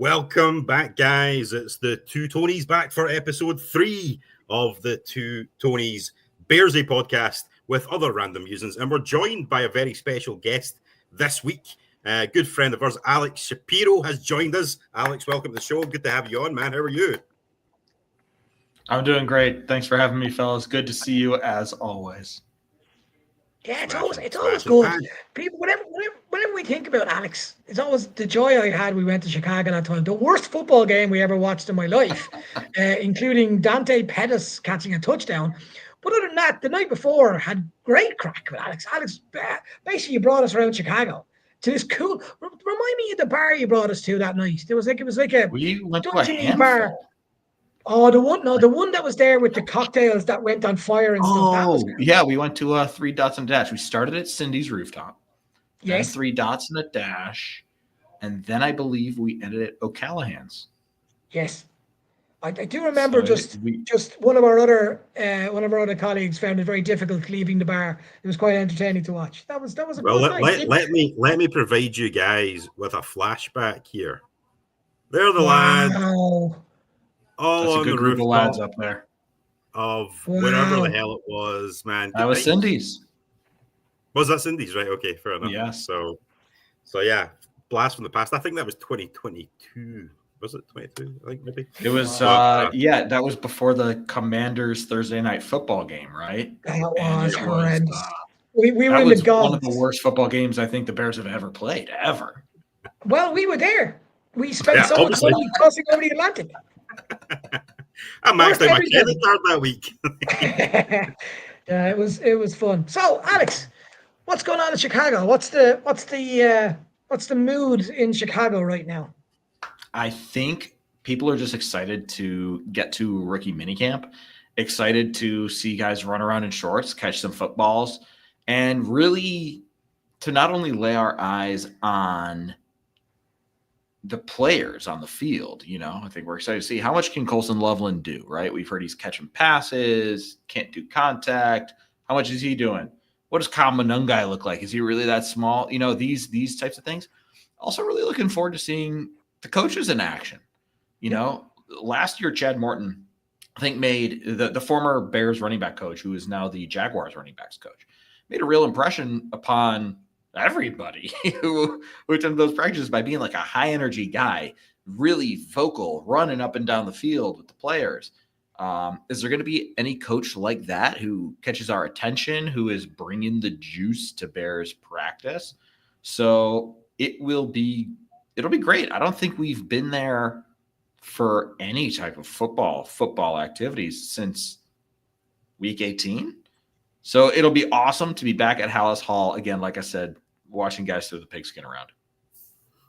Welcome back, guys. It's the Two Tonys back for episode 3 of the Two Tonys Bearsy podcast with other random musings. And we're joined by a very special guest this week. A good friend of ours, Alex Shapiro, has joined us. Alex, welcome to the show. Good to have you on, man. How are you? I'm doing great. Thanks for having me, fellas. Good to see you as always. Yeah, it's always good. People, whenever we think about Alex, it's always the joy I had. We went to Chicago that time. The worst football game we ever watched in my life, including Dante Pettis catching a touchdown. But other than that, the night before had great crack with Alex. Alex, basically, you brought us around Chicago to this cool. Remind me of the bar you brought us to that night. It was like a we went to a handful. Bar. Oh, the one that was there with the cocktails that went on fire and stuff. That was cool. Yeah, we went to 3 Dots and a Dash. We started at Cindy's Rooftop. Yes. Then 3 Dots and a Dash. And then I believe we ended at O'Callahan's. Yes. I do remember just one of our other colleagues found it very difficult leaving the bar. It was quite entertaining to watch. That was a well. Good night. Let me provide you guys with a flashback here. They're the lads. All That's on a good the group of rooftop lads up there. Of whatever the hell it was, man. That was Cindy's. Was that Cindy's? Right. Okay. Fair enough. Yeah. So yeah. Blast from the past. I think that was 2022. Was it 22? I think maybe. It was. That was before the Commanders Thursday night football game, right? That was horrendous. We were in the gods. One of the worst football games I think the Bears have ever played, ever. Well, we were there. We spent so much money crossing over the Atlantic. I maxed out my credit card that week. Yeah, it was fun. So, Alex, what's going on in Chicago? What's the mood in Chicago right now? I think people are just excited to get to Rookie Minicamp, excited to see guys run around in shorts, catch some footballs, and really to not only lay our eyes on the players on the field. I think we're excited to see how much can Colson Loveland do, right? We've heard he's catching passes, can't do contact. How much is he doing? What does Kyle Monungai look like? Is he really that small? These types of things. Also really looking forward to seeing the coaches in action. Last year, Chad Morton, I think, made the former Bears running back coach, who is now the Jaguars running backs coach, made a real impression upon everybody who attended those practices by being like a high energy guy, really vocal, running up and down the field with the players. Is there going to be any coach like that who catches our attention, who is bringing the juice to Bears practice? So it'll be great. I don't think we've been there for any type of football activities since week 18. So it'll be awesome to be back at Hallis Hall again, like I said, watching guys throw the pigskin around.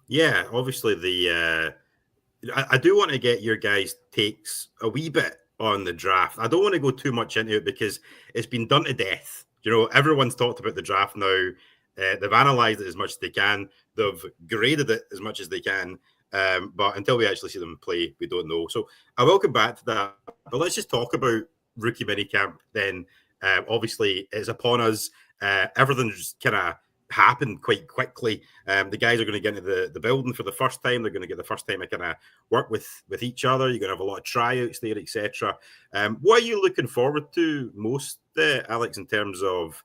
Yeah, obviously I do want to get your guys' takes a wee bit on the draft. I don't want to go too much into it because it's been done to death. Everyone's talked about the draft now. They've analyzed it as much as they can. They've graded it as much as they can. But until we actually see them play, we don't know. So I will come back to that. But let's just talk about Rookie Minicamp then. Obviously, it's upon us. Everything's kind of happened quite quickly. The guys are going to get into the building for the first time. They're going to get the first time to kind of work with each other. You're going to have a lot of tryouts there, etc. What are you looking forward to most, Alex, in terms of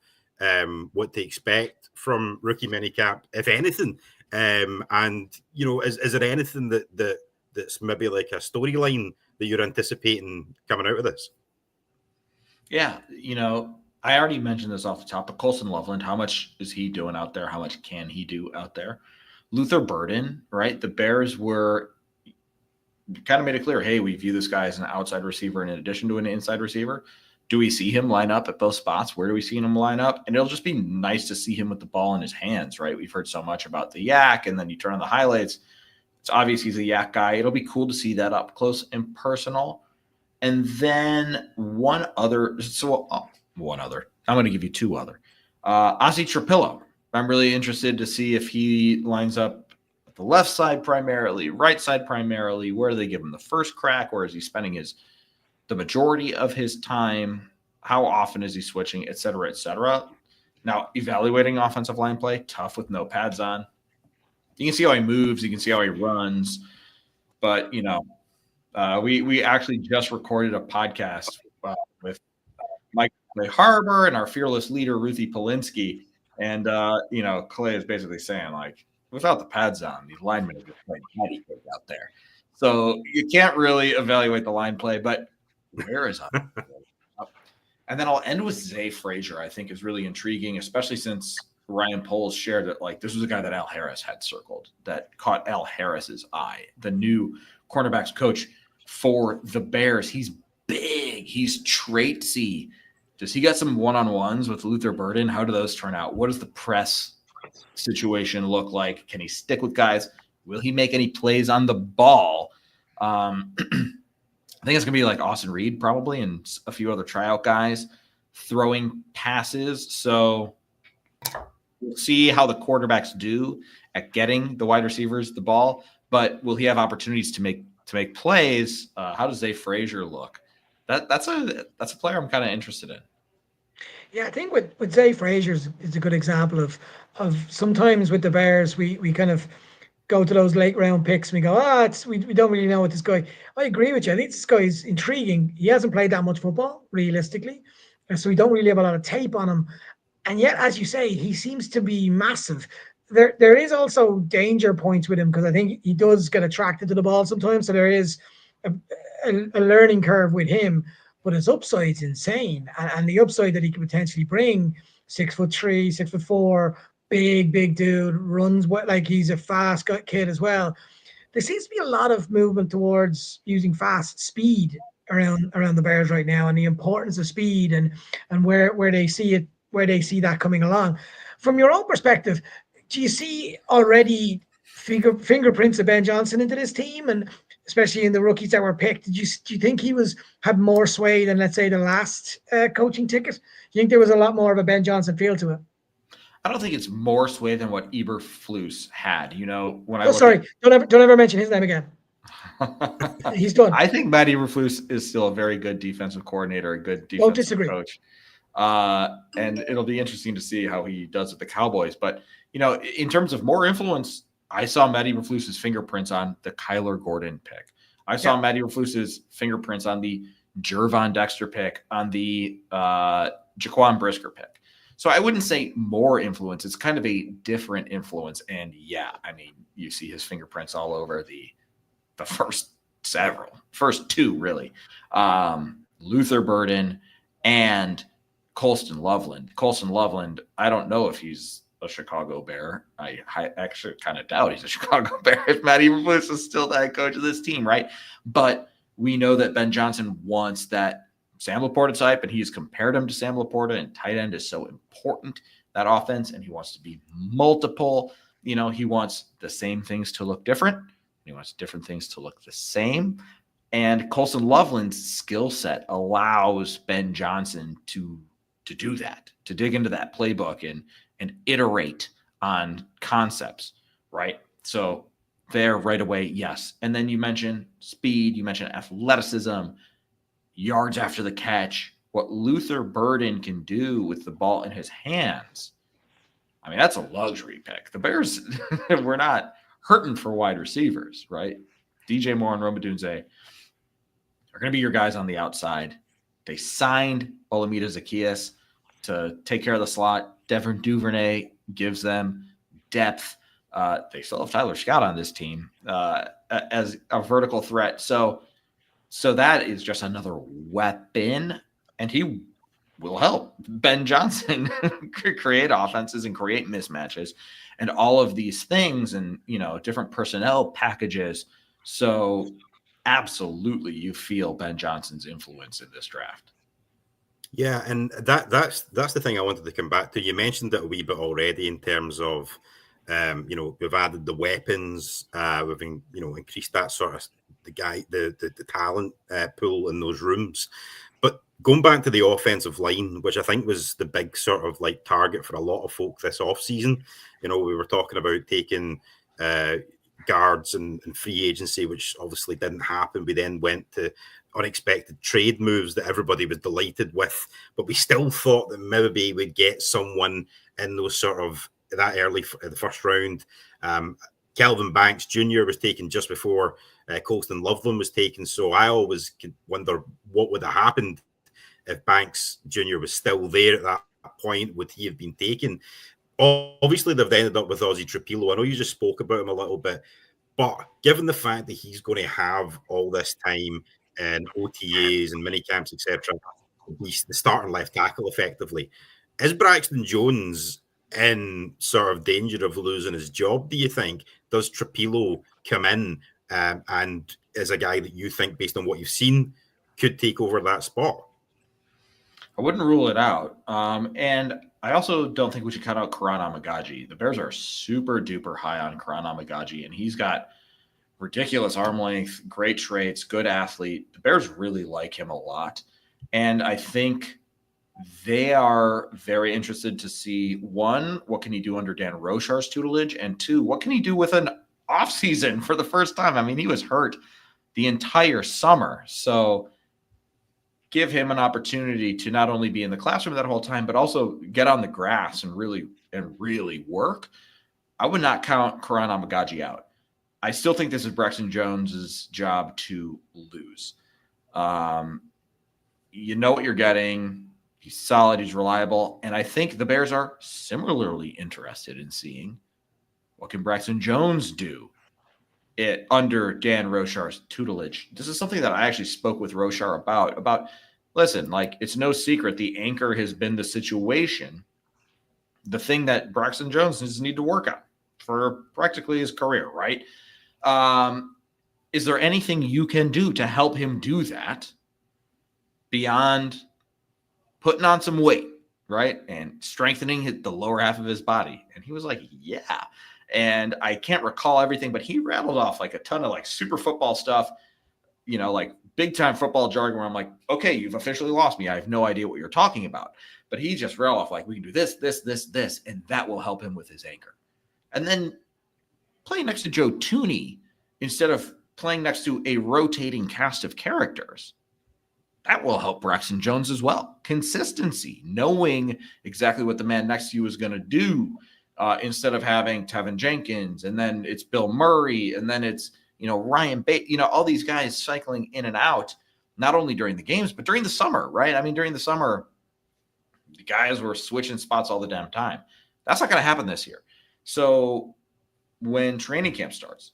what to expect from Rookie Minicamp, if anything? And is there anything that's maybe like a storyline that you're anticipating coming out of this? Yeah, I already mentioned this off the top, but Colson Loveland, how much is he doing out there? How much can he do out there? Luther Burden, right? The Bears were kind of made it clear, hey, we view this guy as an outside receiver in addition to an inside receiver. Do we see him line up at both spots? Where do we see him line up? And it'll just be nice to see him with the ball in his hands, right? We've heard so much about the yak, and then you turn on the highlights. It's obvious he's a yak guy. It'll be cool to see that up close and personal. And then one other. I'm going to give you 2 other. Ozzie Trapillo. I'm really interested to see if he lines up at the left side primarily, right side primarily. Where do they give him the first crack? Where is he spending the majority of his time? How often is he switching, et cetera, et cetera? Now, evaluating offensive line play, tough with no pads on. You can see how he moves. You can see how he runs. But we actually just recorded a podcast with Mike Clay Harbor and our fearless leader Ruthie Polinsky, and Clay is basically saying, like, without the pads on, these linemen are just playing patty cake out there. So you can't really evaluate the line play, but where is up? And then I'll end with Zay Frazier. I think is really intriguing, especially since Ryan Poles shared that, like, this was a guy that Al Harris had circled, that caught Al Harris's eye, the new cornerbacks coach for the Bears. He's big. He's traitsy. Does he get some one-on-ones with Luther Burden? How do those turn out? What does the press situation look like? Can he stick with guys? Will he make any plays on the ball? I think it's going to be like Austin Reed probably and a few other tryout guys throwing passes. So we'll see how the quarterbacks do at getting the wide receivers the ball, but will he have opportunities to make plays? How does Zay Frazier look? That's a player I'm kind of interested in. Yeah, I think with Zay Frazier is a good example of sometimes with the Bears we kind of go to those late round picks and we go, we don't really know what this guy. I agree with you. I think this guy is intriguing. He hasn't played that much football realistically, and so we don't really have a lot of tape on him. And yet, as you say, he seems to be massive. There is also danger points with him because I think he does get attracted to the ball sometimes. So there is a learning curve with him, but his upside's insane. And the upside that he could potentially bring, 6'3", 6'4", big dude, runs like he's a fast kid as well. There seems to be a lot of movement towards using fast speed around the Bears right now, and the importance of speed and where they see it, where they see that coming along. From your own perspective, do you see already fingerprints of Ben Johnson into this team, and especially in the rookies that were picked? Do you think he had more sway than, let's say, the last coaching ticket? Do you think there was a lot more of a Ben Johnson feel to it? I don't think it's more sway than what Eberflus had. Don't ever mention his name again. He's done. I think Matt Eberflus is still a very good defensive coordinator, a good defensive coach. And it'll be interesting to see how he does with the Cowboys. But, in terms of more influence, I saw Matt Eberflus's fingerprints on the Kyler Gordon pick. I saw Matt Eberflus's fingerprints on the Jervon Dexter pick, on the Jaquan Brisker pick. So I wouldn't say more influence. It's kind of a different influence. And you see his fingerprints all over the first two, really. Luther Burden and Colston Loveland. Colston Loveland, I don't know if he's a Chicago Bear. I actually kind of doubt he's a Chicago Bear if Matt Eberflus is still the head coach of this team, right? But we know that Ben Johnson wants that Sam Laporta type, and he's compared him to Sam Laporta, and tight end is so important, that offense, and he wants to be multiple. He wants the same things to look different. He wants different things to look the same. And Colston Loveland's skill set allows Ben Johnson to do that, to dig into that playbook and iterate on concepts, right? So there right away, yes. And then you mentioned speed, you mentioned athleticism, yards after the catch, what Luther Burden can do with the ball in his hands. I mean, that's a luxury pick. The Bears, we're not hurting for wide receivers, right? DJ Moore and Rome Odunze are going to be your guys on the outside. They signed Olamide Zaccheaus to take care of the slot. Devin Duvernay gives them depth. They still have Tyler Scott on this team as a vertical threat. So that is just another weapon, and he will help Ben Johnson create offenses and create mismatches and all of these things, and different personnel packages. So absolutely, you feel Ben Johnson's influence in this draft. Yeah, and that's the thing I wanted to come back to. You mentioned it a wee bit already in terms of we've added the weapons, we've increased that sort of the talent pool in those rooms. But going back to the offensive line, which I think was the big sort of like target for a lot of folk this offseason, we were talking about taking guards and free agency, which obviously didn't happen. We then went to unexpected trade moves that everybody was delighted with, but we still thought that maybe we'd get someone in those sort of that early the first round. Kelvin Banks Jr. was taken just before Colston Loveland was taken. So I always could wonder what would have happened if Banks Jr. was still there at that point. Would he have been taken? Obviously, they've ended up with Ozzy Trapilo. I know you just spoke about him a little bit, but given the fact that he's going to have all this time and OTAs and mini camps, etc., he's the starting left tackle effectively. Is Braxton Jones in sort of danger of losing his job, do you think? Does Trapilo come in and is a guy that you think, based on what you've seen, could take over that spot? I wouldn't rule it out. And I also don't think we should cut out Karan Amagaji. The Bears are super duper high on Karan Amagaji, and he's got ridiculous arm length, great traits, good athlete. The Bears really like him a lot. And I think they are very interested to see, one, what can he do under Dan Rochar's tutelage? And two, what can he do with an offseason for the first time? I mean, he was hurt the entire summer. So give him an opportunity to not only be in the classroom that whole time, but also get on the grass and really work. I would not count Karan Amagaji out. I still think this is Braxton Jones's job to lose. You know what you're getting. He's solid. He's reliable. And I think the Bears are similarly interested in seeing what can Braxton Jones do under Dan Rochar's tutelage. This is something that I actually spoke with Rochar about, listen, like, it's no secret the anchor has been the situation, the thing that Braxton Jones needs to work on for practically his career, right? Is there anything you can do to help him do that beyond putting on some weight, right? And strengthening the lower half of his body? And he was like, yeah. And I can't recall everything, but he rattled off like a ton of like super football stuff, like big time football jargon where I'm like, okay, you've officially lost me. I have no idea what you're talking about. But he just rattled off like, we can do this, and that will help him with his anchor. And then playing next to Joe Thuney instead of playing next to a rotating cast of characters, that will help Braxton Jones as well. Consistency, knowing exactly what the man next to you is going to do, instead of having Tevin Jenkins, and then it's Bill Murray, and then it's, Ryan Bates, all these guys cycling in and out, not only during the games, but during the summer, right? I mean, during the summer, the guys were switching spots all the damn time. That's not going to happen this year. So when training camp starts,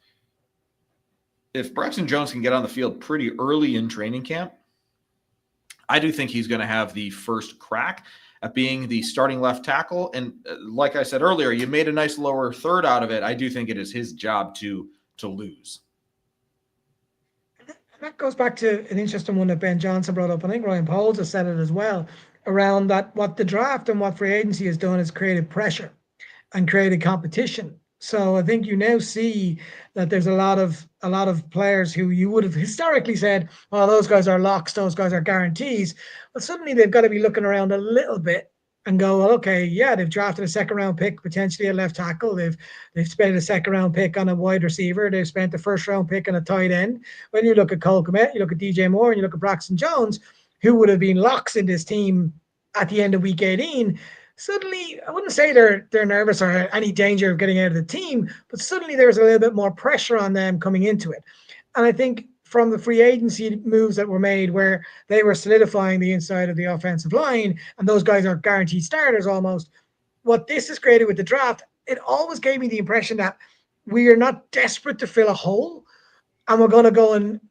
if Braxton Jones can get on the field pretty early in training camp, I do think he's going to have the first crack at being the starting left tackle. And like I said earlier, you made a nice lower third out of it. I do think it is his job to lose. That goes back to an interesting one that Ben Johnson brought up. I think Ryan Pauls has said it as well, around that what the draft and what free agency has done is created pressure and created competition. So I think you now see that there's a lot of players who you would have historically said, oh, those guys are locks, those guys are guarantees. But suddenly they've got to be looking around a little bit and go, well, okay, yeah, they've drafted a second round pick, potentially a left tackle. They've spent a second round pick on a wide receiver. They've spent the first round pick on a tight end. When you look at Cole Kmet, you look at DJ Moore, and you look at Braxton Jones, who would have been locks in this team at the end of week 18. Suddenly, I wouldn't say they're nervous or any danger of getting out of the team, but suddenly there's a little bit more pressure on them coming into it. And I think from the free agency moves that were made, where they were solidifying the inside of the offensive line, and those guys are guaranteed starters almost, what this has created with the draft, it always gave me the impression that we are not desperate to fill a hole, and we're going to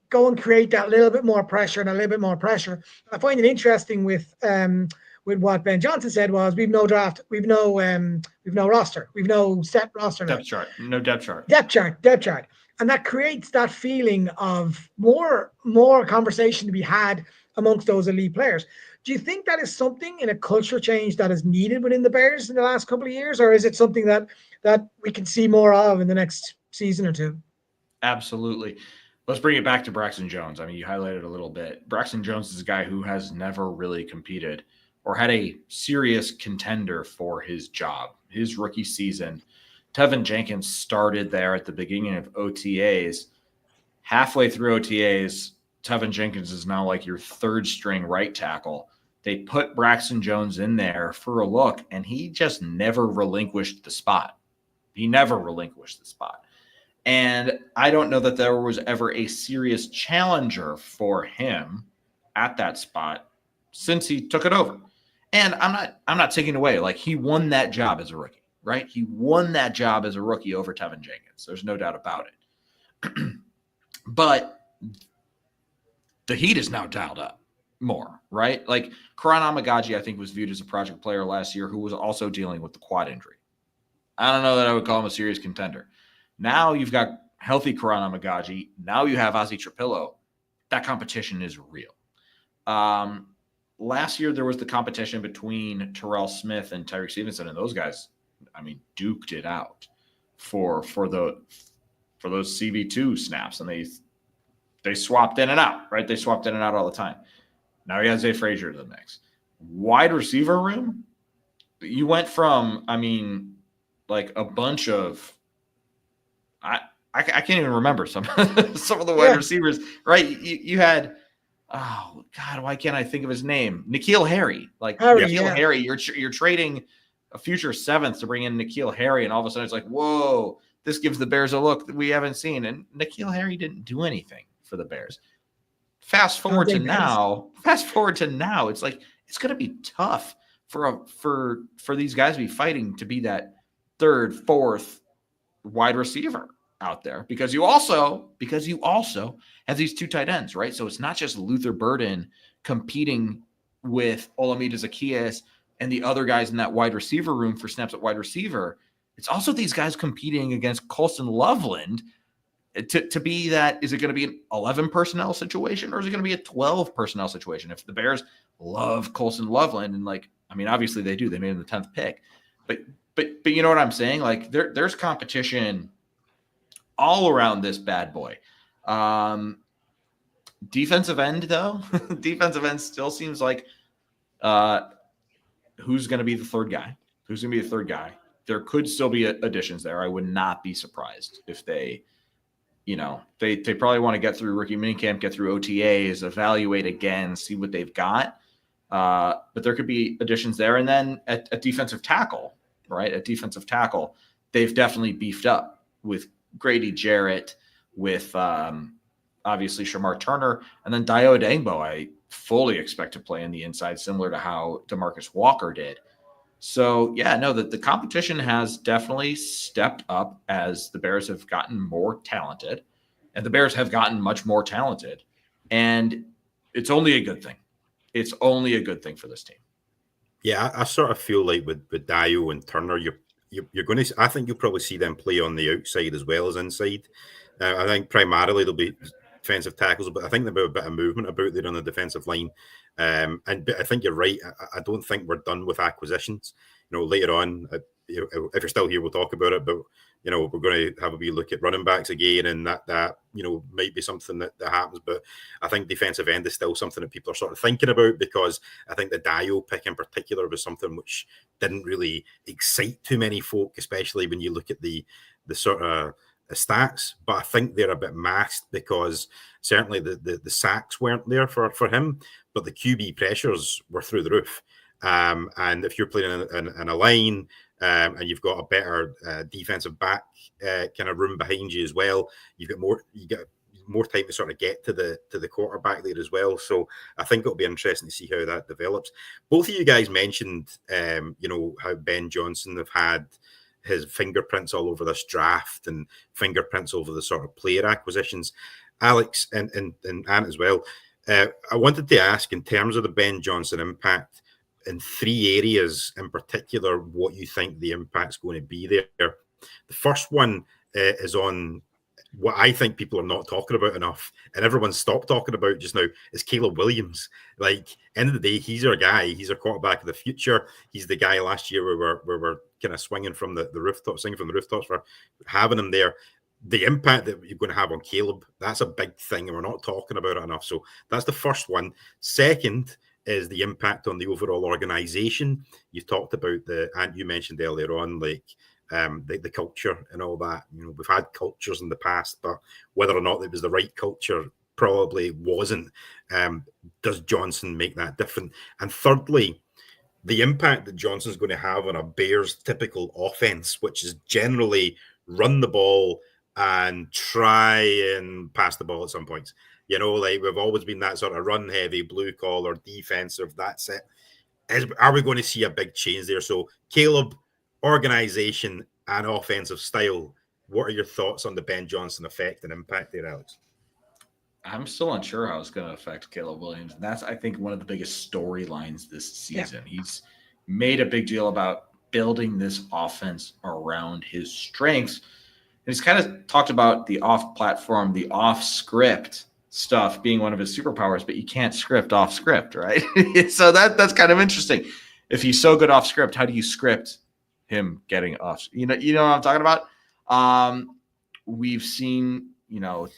go and create that little bit more pressure and a little bit more pressure. I find it interesting with what Ben Johnson said was, we've no draft, we've no roster, we've no set roster. Depth chart, no depth chart. Depth chart. And that creates that feeling of more conversation to be had amongst those elite players. Do you think that is something in a culture change that is needed within the Bears in the last couple of years, or is it something that we can see more of in the next season or two? Absolutely. Let's bring it back to Braxton Jones. I mean, you highlighted a little bit. Braxton Jones is a guy who has never really competed or had a serious contender for his job. His rookie season, Tevin Jenkins started there at the beginning of OTAs. Halfway through OTAs, Tevin Jenkins is now like your third string right tackle. They put Braxton Jones in there for a look, and he just never relinquished the spot. And I don't know that there was ever a serious challenger for him at that spot since he took it over. And I'm not taking away, like, he won that job as a rookie, right? He won that job as a rookie over Tevin Jenkins. There's no doubt about it. But the heat is now dialed up more, right? Like, Karan Amagaji, I think, was viewed as a project player last year who was also dealing with the quad injury. I don't know that I would call him a serious contender. Now you've got healthy Karan Amagaji. Now you have Ozzy Trapillo. That competition is real. Last year, there was the competition between Terrell Smith and Tyreek Stevenson, and those guys, I mean, duked it out for those CB2 snaps, and they swapped in and out, right? They swapped in and out all the time. Now he has Zay Frazier to the mix. Wide receiver room, you went from, I mean, like a bunch of I can't even remember some of the wide receivers, right? You had, oh God, why can't I think of his name? N'Keal Harry, N'Keal Harry. You're trading a future 7th to bring in N'Keal Harry, and all of a sudden it's like, whoa, this gives the Bears a look that we haven't seen. And N'Keal Harry didn't do anything for the Bears. Fast forward to now, it's like it's going to be tough for these guys to be fighting to be that 3rd, 4th wide receiver out there, because you also have these 2 tight ends, right? So it's not just Luther Burden competing with Olamide Zaccheaus and the other guys in that wide receiver room for snaps at wide receiver. It's also these guys competing against Colston Loveland to be that. Is it going to be an 11 personnel situation, or is it going to be a 12 personnel situation? If the Bears love Colston Loveland, and like, I mean, obviously they do, they made him the 10th pick, but you know what I'm saying? Like, there's competition all around this bad boy. Defensive end, though, defensive end still seems like who's going to be the 3rd guy? Who's going to be the 3rd guy? There could still be additions there. I would not be surprised if they probably want to get through rookie minicamp, get through OTAs, evaluate again, see what they've got. But there could be additions there. And then at defensive tackle, right? At defensive tackle, they've definitely beefed up with Grady Jarrett, with obviously Shamar Turner, and then Dio Adengbo. I fully expect to play in the inside, similar to how DeMarcus Walker did. So yeah, no, the competition has definitely stepped up as the Bears have gotten more talented, and the Bears have gotten much more talented, and it's only a good thing. It's only a good thing for this team. Yeah, I sort of feel like with Dio and Turner, you're going to. I think you'll probably see them play on the outside as well as inside. I think primarily they'll be defensive tackles, but I think there'll be a bit of movement about there on the defensive line. And I think you're right. I don't think we're done with acquisitions. Later on, if you're still here, we'll talk about it. But we're going to have a wee look at running backs again, and that might be something that happens. But I think defensive end is still something that people are sort of thinking about, because I think the Dio pick in particular was something which didn't really excite too many folk, especially when you look at the sort of stats. But I think they're a bit masked because certainly the sacks weren't there for him, but the QB pressures were through the roof. And if you're playing in a line, and you've got a better defensive back kind of room behind you as well, you get more time to sort of get to the quarterback there as well. So I think it'll be interesting to see how that develops. Both of you guys mentioned how Ben Johnson have had his fingerprints all over this draft and fingerprints over the sort of player acquisitions. Alex and Ant as well. I wanted to ask, in terms of the Ben Johnson impact, in 3 areas in particular, what you think the impact's going to be there. The first one is on what I think people are not talking about enough, and everyone's stopped talking about just now, is Caleb Williams. Like, end of the day, he's our guy. He's our quarterback of the future. He's the guy last year where we're kind of swinging from the rooftops, singing from the rooftops for having him there. The impact that you're going to have on Caleb, that's a big thing, and we're not talking about it enough. So that's the first one. Second is the impact on the overall organization. You talked about and you mentioned earlier on, like the culture and all that. We've had cultures in the past, but whether or not it was the right culture probably wasn't. Does Johnson make that different? And thirdly, the impact that Johnson's going to have on a Bears typical offense, which is generally run the ball and try and pass the ball at some points. You know, like we've always been that sort of run heavy, blue collar, defensive. That's it. Are we going to see a big change there? So, Caleb, organization and offensive style. What are your thoughts on the Ben Johnson effect and impact there, Alex? I'm still unsure how it's going to affect Caleb Williams. And that's, I think, one of the biggest storylines this season. Yeah. He's made a big deal about building this offense around his strengths. And he's kind of talked about the off-platform, the off-script stuff being one of his superpowers, but you can't script off script, right? So that's kind of interesting. If he's so good off script, how do you script him getting off? You know what I'm talking about? We've seen,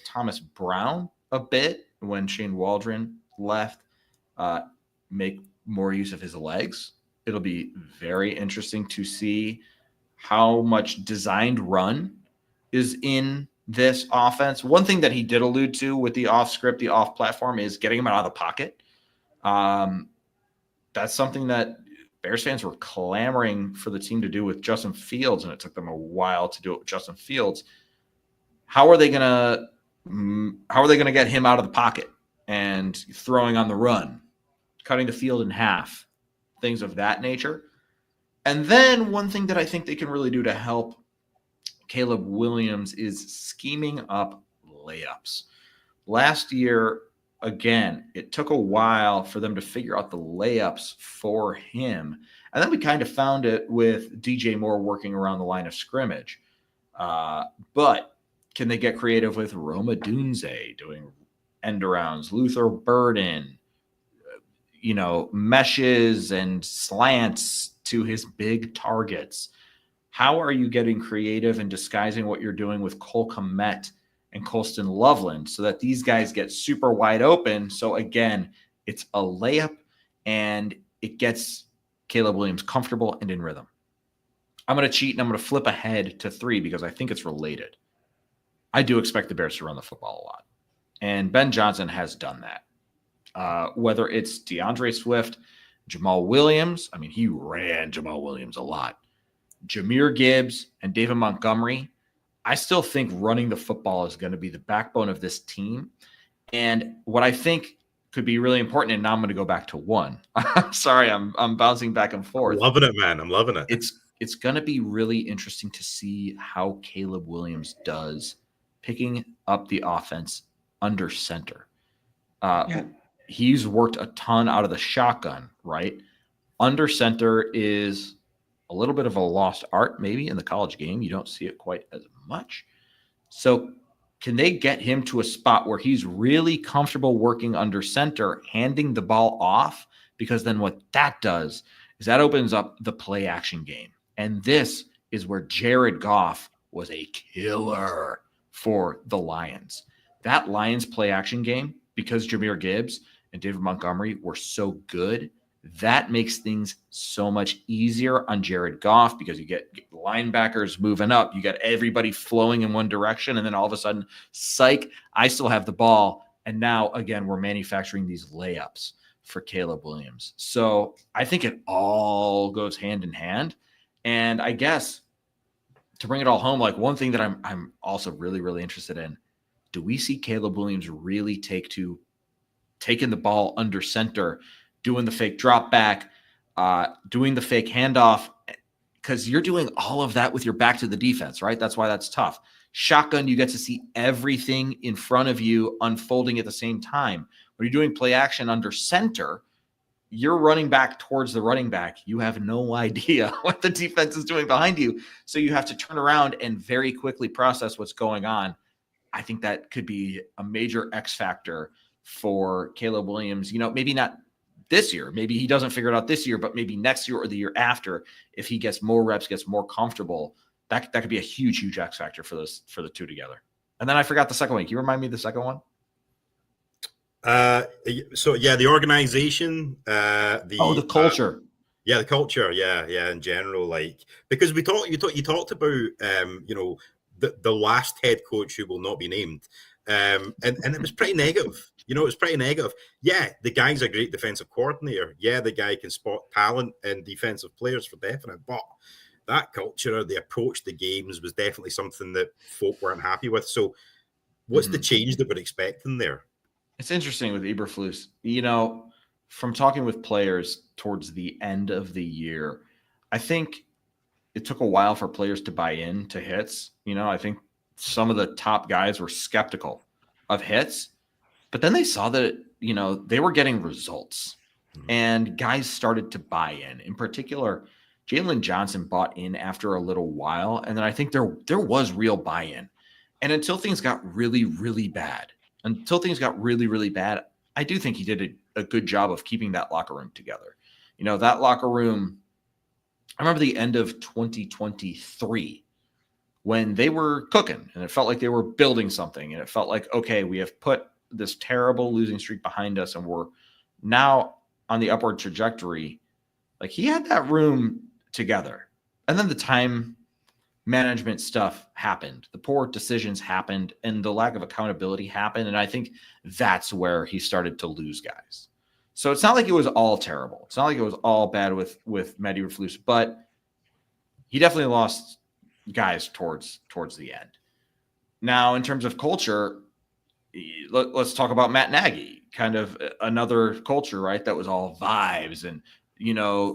Thomas Brown a bit when Shane Waldron left, make more use of his legs. It'll be very interesting to see how much designed run is in this offense. One thing that he did allude to with the off script, the off platform, is getting him out of the pocket. That's something that Bears fans were clamoring for the team to do with Justin Fields, and it took them a while to do it with Justin Fields. How are they gonna get him out of the pocket and throwing on the run, cutting the field in half, things of that nature? And then one thing that I think they can really do to help Caleb Williams is scheming up layups. Last year, again, it took a while for them to figure out the layups for him. And then we kind of found it with DJ Moore working around the line of scrimmage. But can they get creative with Roma Dunze doing end arounds, Luther Burden, meshes and slants to his big targets? How are you getting creative and disguising what you're doing with Cole Kmet and Colston Loveland so that these guys get super wide open? So again, it's a layup and it gets Caleb Williams comfortable and in rhythm. I'm going to cheat and I'm going to flip ahead to 3 because I think it's related. I do expect the Bears to run the football a lot. And Ben Johnson has done that. Whether it's DeAndre Swift, Jamal Williams, he ran Jamal Williams a lot. Jahmyr Gibbs and David Montgomery, I still think running the football is going to be the backbone of this team. And what I think could be really important, and now I'm going to go back to 1. I'm sorry, I'm bouncing back and forth. I'm loving it, man. I'm loving it. It's going to be really interesting to see how Caleb Williams does picking up the offense under center. He's worked a ton out of the shotgun, right? Under center is a little bit of a lost art, maybe in the college game. You don't see it quite as much. So can they get him to a spot where he's really comfortable working under center, handing the ball off? Because then what that does is that opens up the play action game. And this is where Jared Goff was a killer for the Lions. That Lions play action game, because Jahmyr Gibbs and David Montgomery were so good, that makes things so much easier on Jared Goff because you get linebackers moving up. You got everybody flowing in one direction. And then all of a sudden, psych, I still have the ball. And now, again, we're manufacturing these layups for Caleb Williams. So I think it all goes hand in hand. And I guess to bring it all home, like one thing that I'm also really, really interested in, do we see Caleb Williams really taking the ball under center, doing the fake drop back, doing the fake handoff? Because you're doing all of that with your back to the defense, right? That's why that's tough. Shotgun, you get to see everything in front of you unfolding at the same time. When you're doing play action under center, you're running back towards the running back. You have no idea what the defense is doing behind you. So you have to turn around and very quickly process what's going on. I think that could be a major X factor for Caleb Williams. Maybe not this year. Maybe he doesn't figure it out this year, but maybe next year or the year after, if he gets more reps, gets more comfortable, that could be a huge, huge X factor for the two together. And then I forgot the second one. Can you remind me of the second one? The organization, the culture. The culture. Yeah. In general, because you talked about, the last head coach who will not be named. And it was pretty negative. It was pretty negative. Yeah, the guy's a great defensive coordinator. Yeah, the guy can spot talent and defensive players for definite. But that culture, the approach to games was definitely something that folk weren't happy with. So what's the change that we're expecting there? It's interesting with Eberflus. From talking with players towards the end of the year, I think it took a while for players to buy in to hits. I think some of the top guys were skeptical of hits, but then they saw that, they were getting results and guys started to buy in. In particular, Jalen Johnson bought in after a little while. And then I think there was real buy-in. And until things got really, really bad, I do think he did a good job of keeping that locker room together. That locker room, I remember the end of 2023 when they were cooking and it felt like they were building something. And it felt like, okay, we have put this terrible losing streak behind us and we're now on the upward trajectory. Like, he had that room together. And then the time management stuff happened. The poor decisions happened and the lack of accountability happened. And I think that's where he started to lose guys. So it's not like it was all terrible. It's not like it was all bad with Matt Eberflus, but he definitely lost guys towards the end. Now, in terms of culture, let's talk about Matt Nagy, kind of another culture, right? That was all vibes and,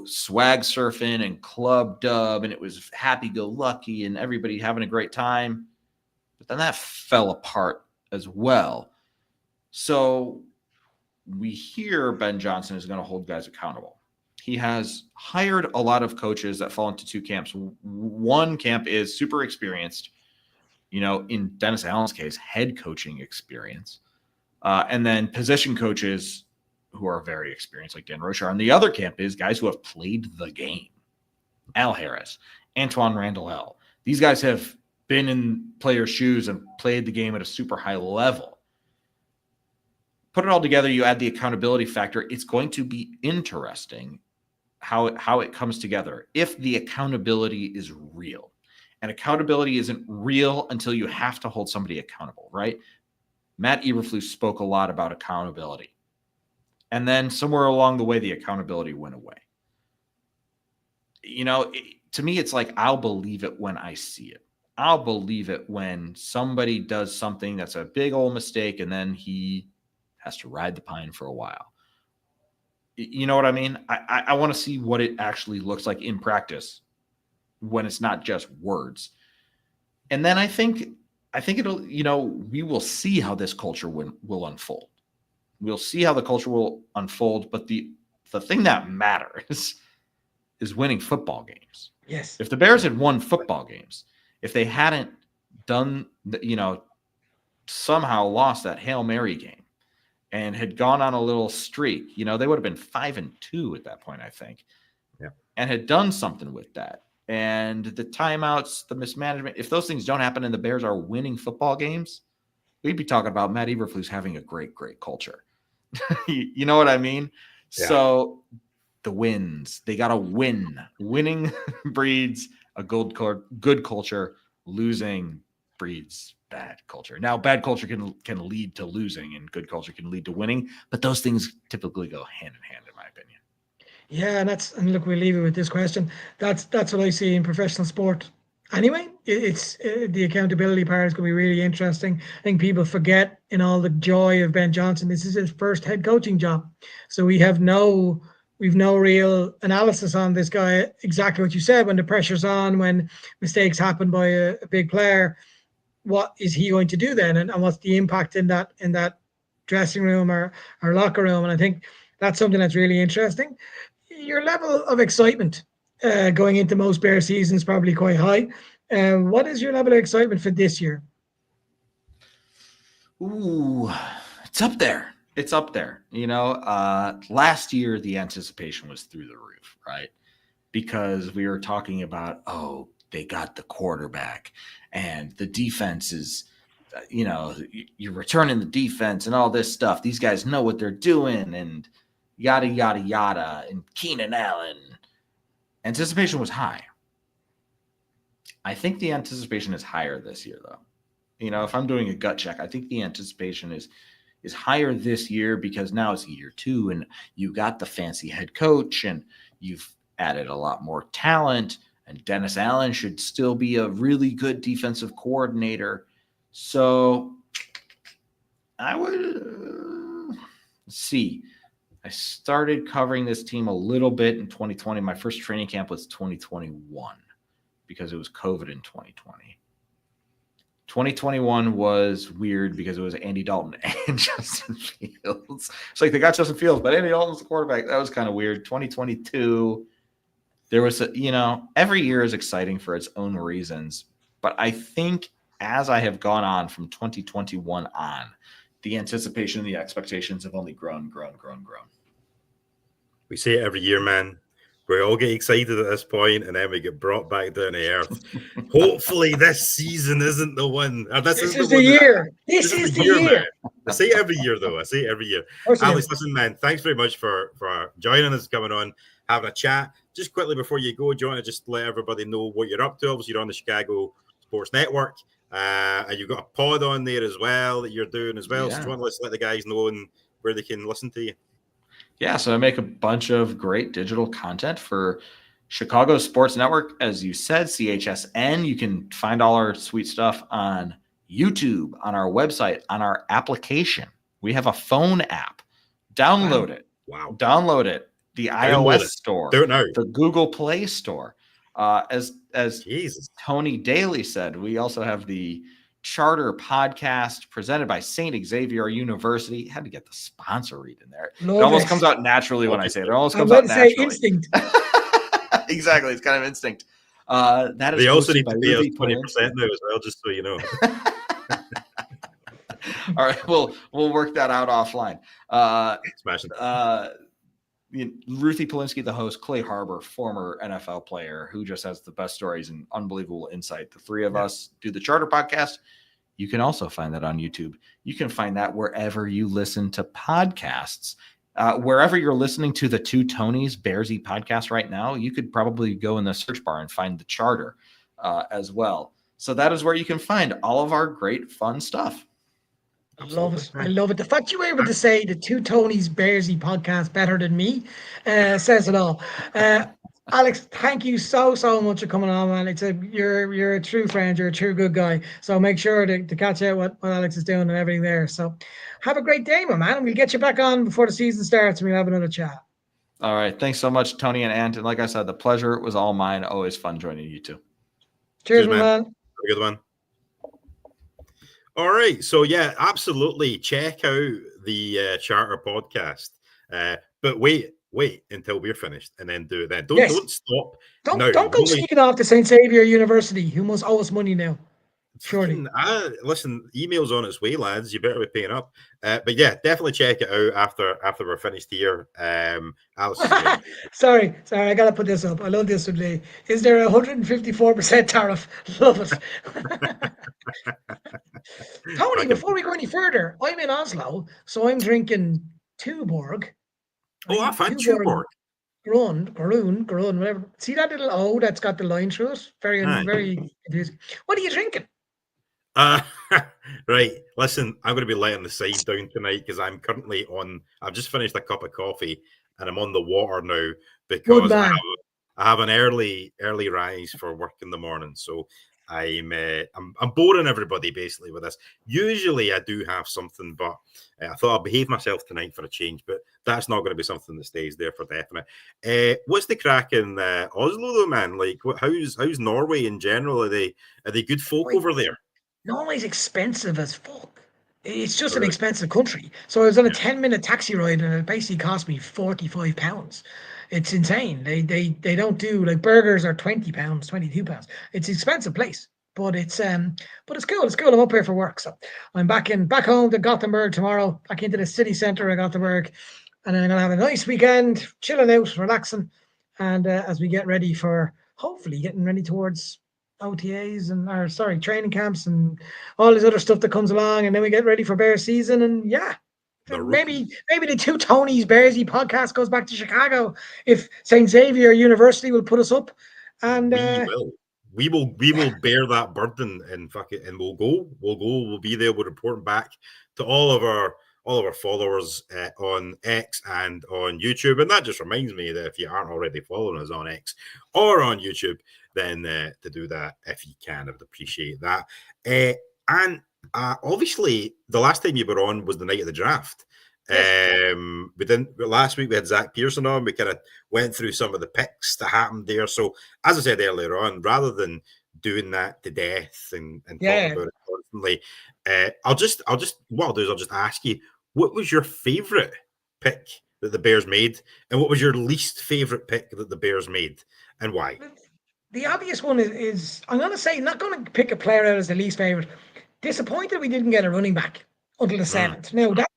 swag surfing and club dub, and it was happy-go-lucky and everybody having a great time. But then that fell apart as well. So we hear Ben Johnson is going to hold guys accountable. He has hired a lot of coaches that fall into two camps. One camp is super experienced, in Dennis Allen's case, head coaching experience. And then position coaches who are very experienced, like Dan Rochar. And the other camp is guys who have played the game. Al Harris, Antoine Randall. These guys have been in players' shoes and played the game at a super high level. Put it all together, you add the accountability factor. It's going to be interesting how it comes together if the accountability is real. And accountability isn't real until you have to hold somebody accountable, right? Matt Eberflus spoke a lot about accountability. And then somewhere along the way, the accountability went away. To me, it's like, I'll believe it when I see it. I'll believe it when somebody does something that's a big old mistake and then he has to ride the pine for a while. You know what I mean? I want to see what it actually looks like in practice when it's not just words. And then I think it'll, we will see how this culture will unfold. We'll see how the culture will unfold. But the thing that matters is winning football games. Yes. If the Bears had won football games, if they hadn't done, somehow lost that Hail Mary game and had gone on a little streak, they would have been 5-2 at that point, I think. Yeah. And had done something with that. And the timeouts, the mismanagement, if those things don't happen and the Bears are winning football games, we'd be talking about Matt Eberflus having a great, great culture. You know what I mean? Yeah. So the wins, they got to win. Winning breeds a good culture. Losing breeds bad culture. Now, bad culture can lead to losing and good culture can lead to winning, but those things typically go hand in hand, in my opinion. Yeah, and look, we'll leave it with this question. That's what I see in professional sport. Anyway, it's the accountability part is going to be really interesting. I think people forget in all the joy of Ben Johnson, this is his first head coaching job. So we've no real analysis on this guy. Exactly what you said, when the pressure's on, when mistakes happen by a big player, what is he going to do then? And what's the impact in that dressing room or locker room? And I think that's something that's really interesting. Your level of excitement going into most Bear seasons probably quite high. What is your level of excitement for this year? Ooh, it's up there. It's up there. Last year, the anticipation was through the roof, right? Because we were talking about, they got the quarterback and the defense is, you're returning the defense and all this stuff. These guys know what they're doing and yada, yada, yada. And Keenan Allen. Anticipation was high. I think the anticipation is higher this year, though. If I'm doing a gut check, I think the anticipation is higher this year because now it's year 2 and you got the fancy head coach and you've added a lot more talent. and Dennis Allen should still be a really good defensive coordinator. So I would see. I started covering this team a little bit in 2020. My first training camp was 2021 because it was COVID in 2020. 2021 was weird because it was Andy Dalton and Justin Fields. It's like they got Justin Fields, but Andy Dalton's the quarterback. That was kind of weird. 2022, there was, every year is exciting for its own reasons. But I think as I have gone on from 2021 on, the anticipation and the expectations have only grown. We say it every year, man. We all get excited at this point, and then we get brought back down to earth. Hopefully, this season isn't the one. This is the year. This is the year. Man. I say it every year, though. Alex, listen, man, thanks very much for joining us, coming on, having a chat. Just quickly before you go, do you want to just let everybody know what you're up to? Obviously, you're on the Chicago Sports Network, and you've got a pod on there as well that you're doing as well. Yeah. So do you want to let the guys know where they can listen to you? Yeah, so I make a bunch of great digital content for Chicago Sports Network. As you said, CHSN. You can find all our sweet stuff on YouTube, on our website, on our application. We have a phone app. Download it. Wow. Download it. The iOS store. Do it now. The Google Play Store. As Jesus. Tony Daly said, we also have the Charter podcast presented by St. Xavier University. Had to get the sponsor read in there. It almost comes out naturally when I say it. It almost comes out naturally. Instinct. Exactly. It's kind of instinct. That is they also need to pay us 20% now as well, just so you know. All right. We'll work that out offline. Smashing. Ruthie Polinsky, the host, Clay Harbor, former NFL player who just has the best stories and unbelievable insight. The three of us do the Charter podcast. You can also find that on YouTube. You can find that wherever you listen to podcasts. Wherever you're listening to the Two Tonys Bearsy podcast right now, you could probably go in the search bar and find the Charter as well. So that is where you can find all of our great fun stuff. I love it. The fact you were able to say the Two Tonys Bearsy podcast better than me says it all. Alex, thank you so much for coming on, man. You're a true friend. You're a true good guy. So make sure to catch out what Alex is doing and everything there. So have a great day, my man. We'll get you back on before the season starts and we'll have another chat. All right. Thanks so much, Tony and Ant. And like I said, the pleasure was all mine. Always fun joining you two. Cheers, man. Have a good one. All right. So, yeah, absolutely. Check out the Charter podcast. But wait until we're finished and then do it then. Don't stop. Don't go sneaking off to St. Xavier University, who must owe us money now. Surely. Listen, email's on its way, lads. You better be paying up. But yeah, definitely check it out after we're finished here. Alice. Sorry, I gotta put this up. I love this today. Is there a 154% tariff? Love it. Tony, before we go any further, I'm in Oslo, so I'm drinking Tuborg. Oh, I found Tuborg. Grun, whatever. See that little O that's got the line through it? Very confusing. What are you drinking? Right. Listen, I'm going to be letting the side down tonight because I'm currently I've just finished a cup of coffee and I'm on the water now because I have an early rise for work in the morning. So I'm boring everybody basically with this. Usually I do have something, but I thought I'll behave myself tonight for a change, but that's not going to be something that stays there for definite. What's the crack in Oslo though, man? Like, how's Norway in general? Are they good folk over there? Norway's expensive as fuck. It's just an expensive country. So I was on a 10-minute taxi ride and it basically cost me £45. It's insane. They don't do, like, burgers are £20, £22. It's an expensive place, but it's cool. It's cool. I'm up here for work, so I'm back home to Gothenburg tomorrow. Back into the city centre of Gothenburg, and then I'm gonna have a nice weekend, chilling out, relaxing, and as we get ready for hopefully getting ready towards OTAs training camps and all this other stuff that comes along, and then we get ready for Bear season, and maybe the Two Tonys Bearsy podcast goes back to Chicago if St. Xavier University will put us up, and we will bear that burden and fuck it, and we'll go. We'll be there. We'll report back to all of our all of our followers on X and on YouTube. And that just reminds me that if you aren't already following us on X or on YouTube, then to do that if you can. I would appreciate that. And obviously, the last time you were on was the night of the draft. Yes. Last week we had Zach Pearson on. We kind of went through some of the picks that happened there. So as I said earlier on, rather than doing that to death and talking about it constantly, I'll just what I'll do is I'll just ask you, what was your favorite pick that the Bears made, and what was your least favorite pick that the Bears made, and why? The obvious one is I'm going to say, not going to pick a player out as the least favorite. Disappointed we didn't get a running back until the 7th. Now that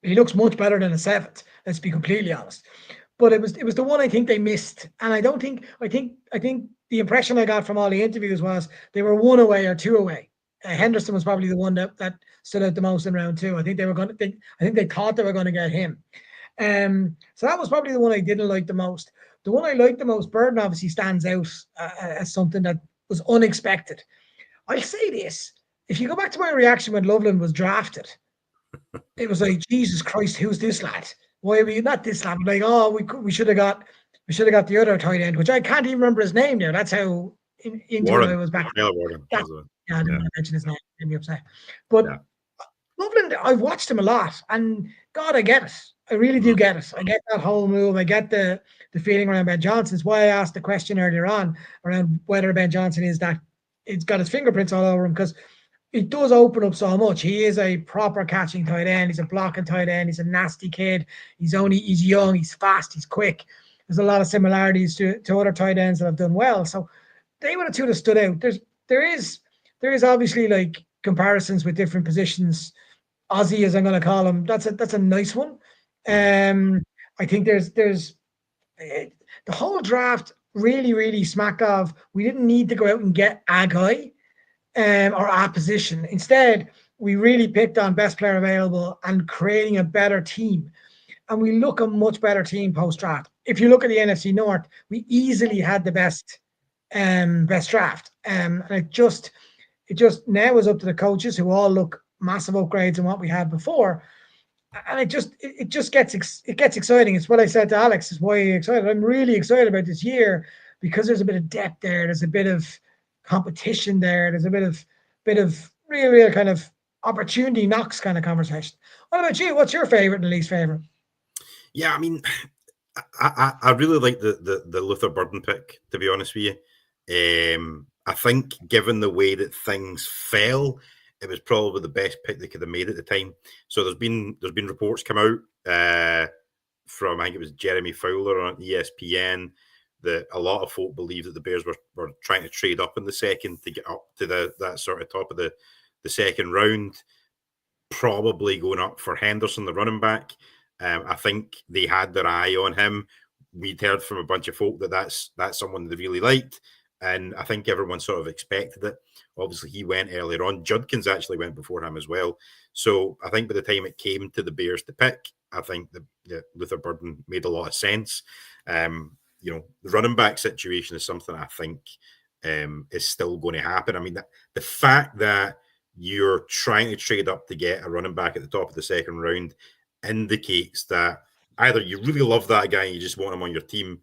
he looks much better than a 7th. Let's be completely honest. But it was the one I think they missed, and I think the impression I got from all the interviews was they were 1 away or 2 away. Henderson was probably the one that stood out the most in round 2. I think they thought they were going to get him. So that was probably the one I didn't like the most. The one I liked the most, Burden, obviously stands out as something that was unexpected. I'll say this. If you go back to my reaction when Loveland was drafted, it was like, Jesus Christ, who's this lad? Why are we not this lad? Like, oh, we should have got the other tight end, which I can't even remember his name now. That's how into it I was back. Warren. I didn't want to mention his name. Made me upset. But Loveland, I've watched him a lot, and God, I get it. I really do get it. I get that whole move. I get the feeling around Ben Johnson. It's why I asked the question earlier on around whether Ben Johnson is that it's got his fingerprints all over him, because it does open up so much. He is a proper catching tight end. He's a blocking tight end. He's a nasty kid. He's young. He's fast. He's quick. There's a lot of similarities to other tight ends that have done well. So they were the two that stood out. There is obviously like comparisons with different positions. Ozzy, as I'm going to call him, that's a nice one. I think there's the whole draft really smacked of, we didn't need to go out and get a guy or a position. Instead, we really picked on best player available and creating a better team. And we look a much better team post-draft. If you look at the NFC North, we easily had the best draft. And it just now is up to the coaches, who all look massive upgrades in what we had before. And it just gets exciting. It's what I said to Alex, is why I'm excited. I'm really excited about this year, because there's a bit of depth there. There's a bit of competition there. There's a bit of real kind of opportunity knocks kind of conversation. What about you? What's your favorite and least favorite? Yeah, I mean, I really like the Luther Burden pick, to be honest with you. I think given the way that things fell, it was probably the best pick they could have made at the time. So there's been reports come out from, I think it was Jeremy Fowler on ESPN, that a lot of folk believe that the Bears were trying to trade up in the second to get up to that sort of top of the second round, probably going up for Henderson, the running back. I think they had their eye on him. We'd heard from a bunch of folk that that's someone they really liked, and I think everyone sort of expected it. Obviously, he went earlier on. Judkins actually went before him as well. So I think by the time it came to the Bears to pick, I think the Luther Burden made a lot of sense. The running back situation is something I think is still going to happen. I mean, the fact that you're trying to trade up to get a running back at the top of the second round indicates that either you really love that guy and you just want him on your team,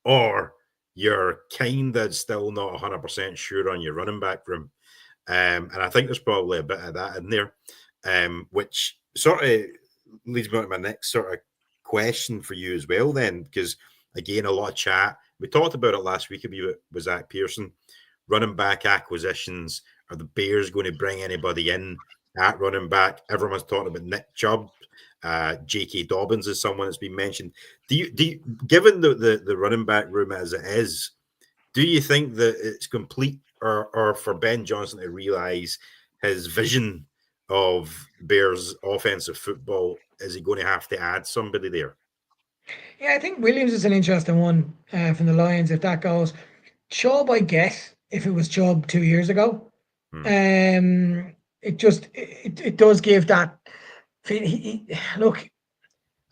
or you're kind of still not 100% sure on your running back room. And I think there's probably a bit of that in there, which sort of leads me on to my next sort of question for you as well then, because again, a lot of chat. We talked about it last week with Zach Pearson. Running back acquisitions. Are the Bears going to bring anybody in at running back? Everyone's talking about Nick Chubb. J.K. Dobbins is someone that's been mentioned. Do you given the running back room as it is, do you think that it's complete, or for Ben Johnson to realize his vision of Bears offensive football, is he going to have to add somebody there? Yeah, I think Williams is an interesting one from the Lions, if that goes. Chubb, I get, if it was Chubb 2 years ago. It does give that. Look,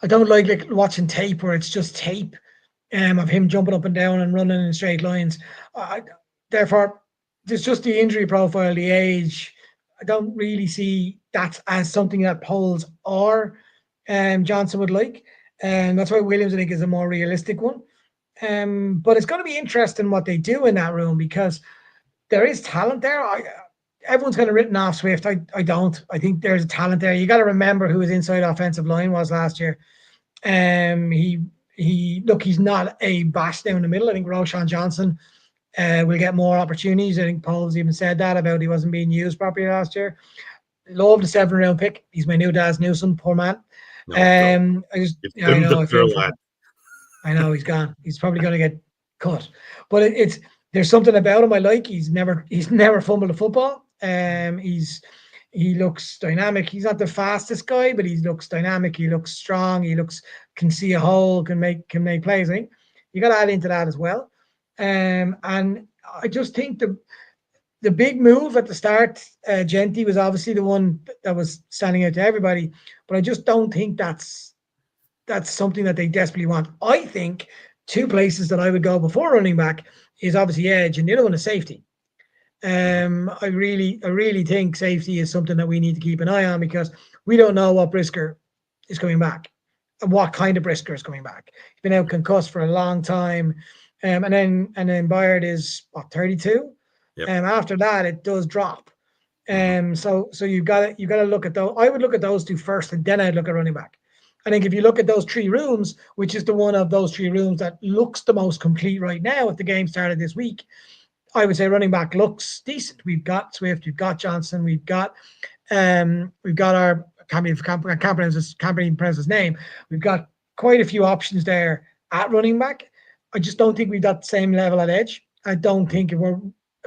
I don't like watching tape where it's just tape of him jumping up and down and running in straight lines. Therefore, there's just the injury profile, the age. don't really see that as something that Poles or Johnson would like. And that's why Williams, I think, is a more realistic one. But it's going to be interesting what they do in that room because there is talent there. Everyone's kind of written off Swift. I don't. I think there's a talent there. You got to remember who his inside offensive line was last year. He's not a bash down the middle. I think Roshan Johnson will get more opportunities. I think Paul's even said that about he wasn't being used properly last year. Love the 7th round pick. He's my new Daz Newsom, poor man. I know he's gone. He's probably going to get cut. But there's something about him I like. He's never fumbled a football. He looks dynamic. He's not the fastest guy, but he looks dynamic. He looks strong. Can see a hole. Can make plays. I think you got to add into that as well. And I just think the big move at the start, Genty was obviously the one that was standing out to everybody. But I just don't think that's something that they desperately want. I think 2 places that I would go before running back is obviously edge, and the other one is safety. I really think safety is something that we need to keep an eye on because we don't know what Brisker is coming back and what kind of Brisker is coming back. He's been out concussed for a long time. And then Bayard is 32. Yep. After that, it does drop. So you've got to look at those. I would look at those 2 first, and then I'd look at running back. I think if you look at those 3 rooms, which is the one of those 3 rooms that looks the most complete right now, if the game started this week, I would say running back looks decent. We've got Swift, we've got Johnson, we've got our can't even pronounce his name. We've got quite a few options there at running back. I just don't think we've got the same level at edge. I don't think if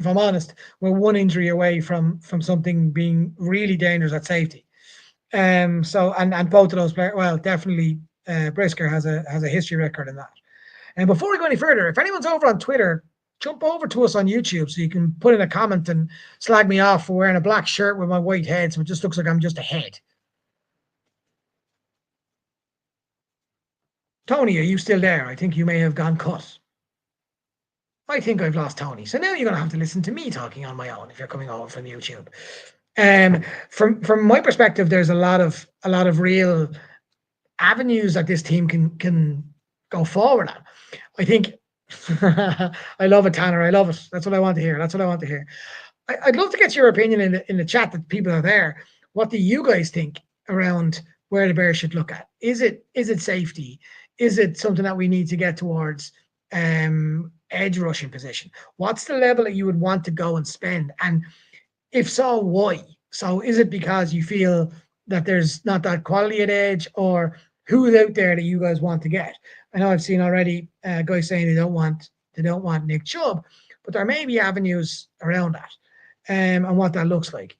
I'm honest, we're 1 injury away from something being really dangerous at safety. So both of those players, well, definitely Brisker has a history record in that. And before we go any further, if anyone's over on Twitter, jump over to us on YouTube so you can put in a comment and slag me off for wearing a black shirt with my white head, so it just looks like I'm just a head. Tony, are you still there? I think you may have gone cut. I think I've lost Tony. So now you're going to have to listen to me talking on my own if you're coming over from YouTube. From my perspective, there's a lot of real avenues that this team can go forward on. I think I love it, Tanner. I love it. That's what I want to hear. I'd love to get your opinion in the chat that people are there. What do you guys think around where the Bears should look at? Is it safety? Is it something that we need to get towards edge rushing position? What's the level that you would want to go and spend? And if so, why? So is it because you feel that there's not that quality at edge, or who's out there that you guys want to get? I know I've seen already guys saying they don't want Nick Chubb, but there may be avenues around that, and what that looks like.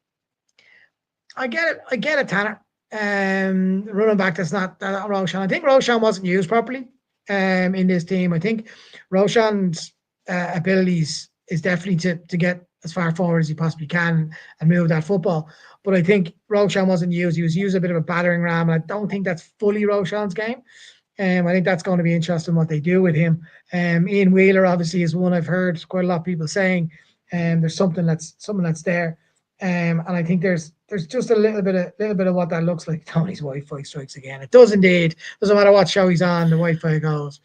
I get it, Tanner. Running back, that's not Roshan. I think Roshan wasn't used properly in this team. I think Roshan's abilities is definitely to get as far forward as he possibly can and move that football. But I think Roshan wasn't used. He was used a bit of a battering ram. And I don't think that's fully Roshan's game. I think that's going to be interesting what they do with him. Ian Wheeler obviously is one I've heard quite a lot of people saying. There's something that's there. And I think there's just a little bit of what that looks like. Tony's Wi-Fi strikes again. It does indeed. Doesn't matter what show he's on, the Wi-Fi goes.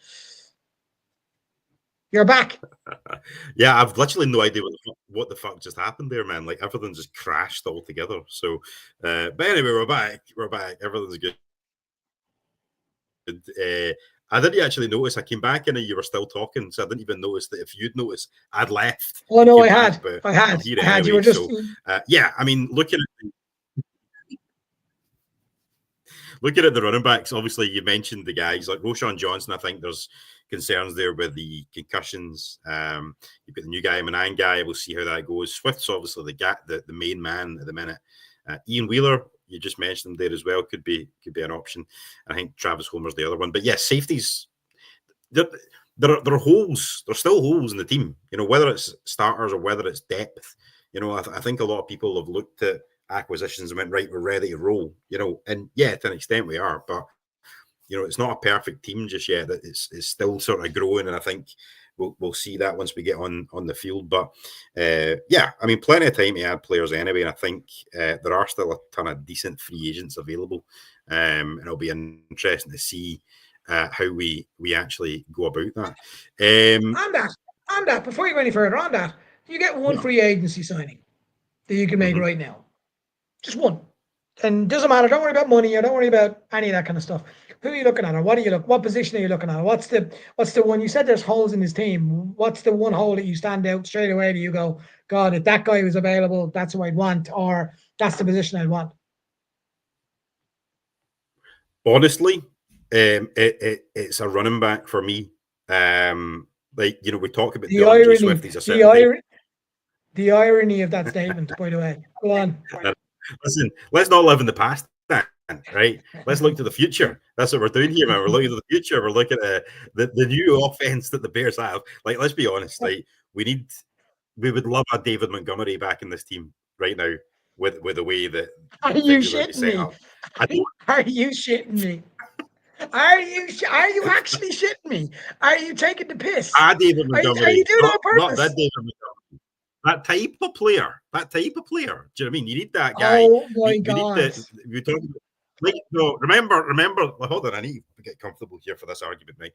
You're back. Yeah, I've literally no idea what the fuck just happened there, man. Like everything just crashed altogether. So, but anyway, we're back. Everything's good. I didn't actually notice. I came back and you were still talking, so I didn't even notice that if you'd noticed, I'd left. Oh no, I had. Anyway, you were just. So, yeah, I mean, looking at the running backs, obviously you mentioned the guys like Roshan Johnson. I think there's concerns there with the concussions. You've got the new guy, Manan guy. We'll see how that goes. Swift's obviously the main man at the minute. Ian Wheeler, you just mentioned him there as well, could be an option. I think Travis Homer's the other one. But yeah, safeties, there are holes. There's still holes in the team. You know, whether it's starters or whether it's depth. You know, I think a lot of people have looked at acquisitions and went, right, we're ready to roll. You know, and yeah, to an extent we are. But it's not a perfect team just yet. That it's still sort of growing, and I think we'll see that once we get on the field. But yeah, I mean, plenty of time to add players anyway, and I think there are still a ton of decent free agents available, and it'll be interesting to see how we actually go about that. On that, before you go any further, on that, you get one free agency signing that you can make right now, just one. And doesn't matter. Don't worry about money, or don't worry about any of that kind of stuff. Who are you looking at, or what position are you looking at? What's the one? You said there's holes in his team. What's the one hole that you stand out straight away? Do you go, God, if that guy was available, that's who I'd want, or that's the position I'd want? Honestly, it's a running back for me. We talk about the irony, Swift. He's the irony of that statement, by the way. Go on. Listen, let's not live in the past, right? Let's look to the future. That's what we're doing here, man. We're looking to the future. We're looking at the new offense that the Bears have. Like, let's be honest. Like, we would love a David Montgomery back in this team right now with the way that are you shitting me? Are you shitting me? Are you actually shitting me? Are you taking the piss? David Montgomery. Are you doing it on purpose? Not that David Montgomery. That type of player. Do you know what I mean? You need that guy. Oh my God! You talk about, like, no. Remember. Hold on, I need to get comfortable here for this argument, right?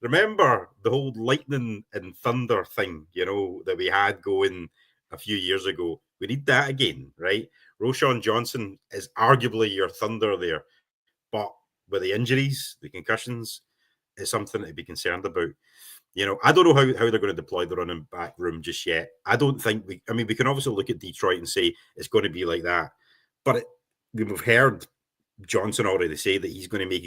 Remember the whole lightning and thunder thing, that we had going a few years ago. We need that again, right? Roschon Johnson is arguably your thunder there, but with the injuries, the concussions, it's something to be concerned about. I don't know how they're going to deploy the running back room just yet. I don't think we can obviously look at Detroit and say it's going to be like that. But we've heard Johnson already say that he's going to make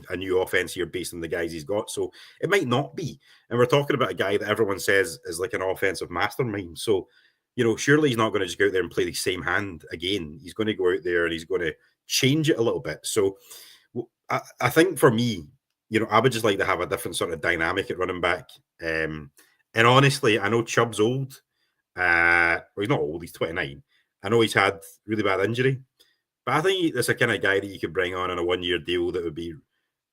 a new offense here based on the guys he's got. So it might not be. And we're talking about a guy that everyone says is like an offensive mastermind. So, surely he's not going to just go out there and play the same hand again. He's going to go out there and he's going to change it a little bit. So I think for me, I would just like to have a different sort of dynamic at running back. And honestly, I know Chubb's old. Well, he's not old. He's 29. I know he's had really bad injury. But I think that's a kind of guy that you could bring on a 1-year deal that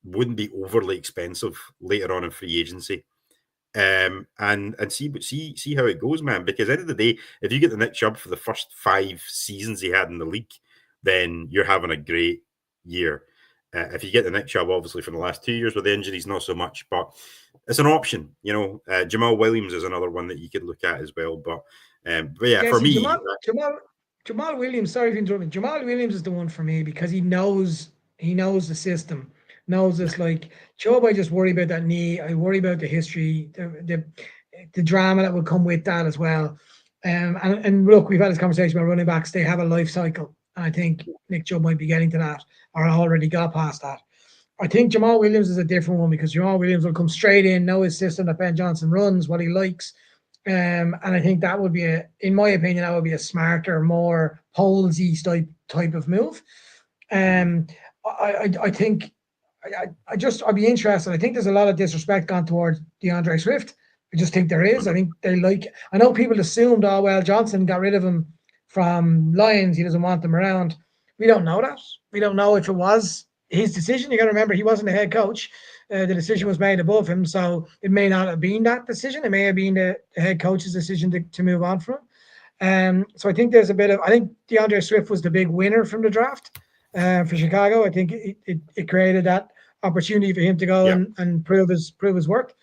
wouldn't be overly expensive later on in free agency. And see how it goes, man. Because at the end of the day, if you get the Nick Chubb for the first 5 seasons he had in the league, then you're having a great year. If you get the Nick Chubb, obviously, from the last 2 years with the injuries, not so much, but it's an option. Jamal Williams is another one that you could look at as well. But yeah, for me, Jamal Williams. Sorry for interrupting. Jamal Williams is the one for me because he knows the system, knows this. Like Chubb, I just worry about that knee. I worry about the history, the drama that would come with that as well. And look, we've had this conversation about running backs. They have a life cycle. And I think Nick Chubb might be getting to that or already got past that. I think Jamal Williams is a different one because Jamal Williams will come straight in, know his system that Ben Johnson runs, what he likes. And I think that would be in my opinion, that would be a smarter, more Polesy type of move. I think I'd be interested. I think there's a lot of disrespect gone towards DeAndre Swift. I just think there is. I think I know people assumed, oh, well, Johnson got rid of him from Lions. He doesn't want them around. We don't know that. We don't know if it was his decision. You got to remember, he wasn't the head coach. The decision was made above him. So it may not have been that decision. It may have been the head coach's decision to move on from him. So I think there's I think DeAndre Swift was the big winner from the draft for Chicago. I think it created that opportunity for him to go and prove his worth.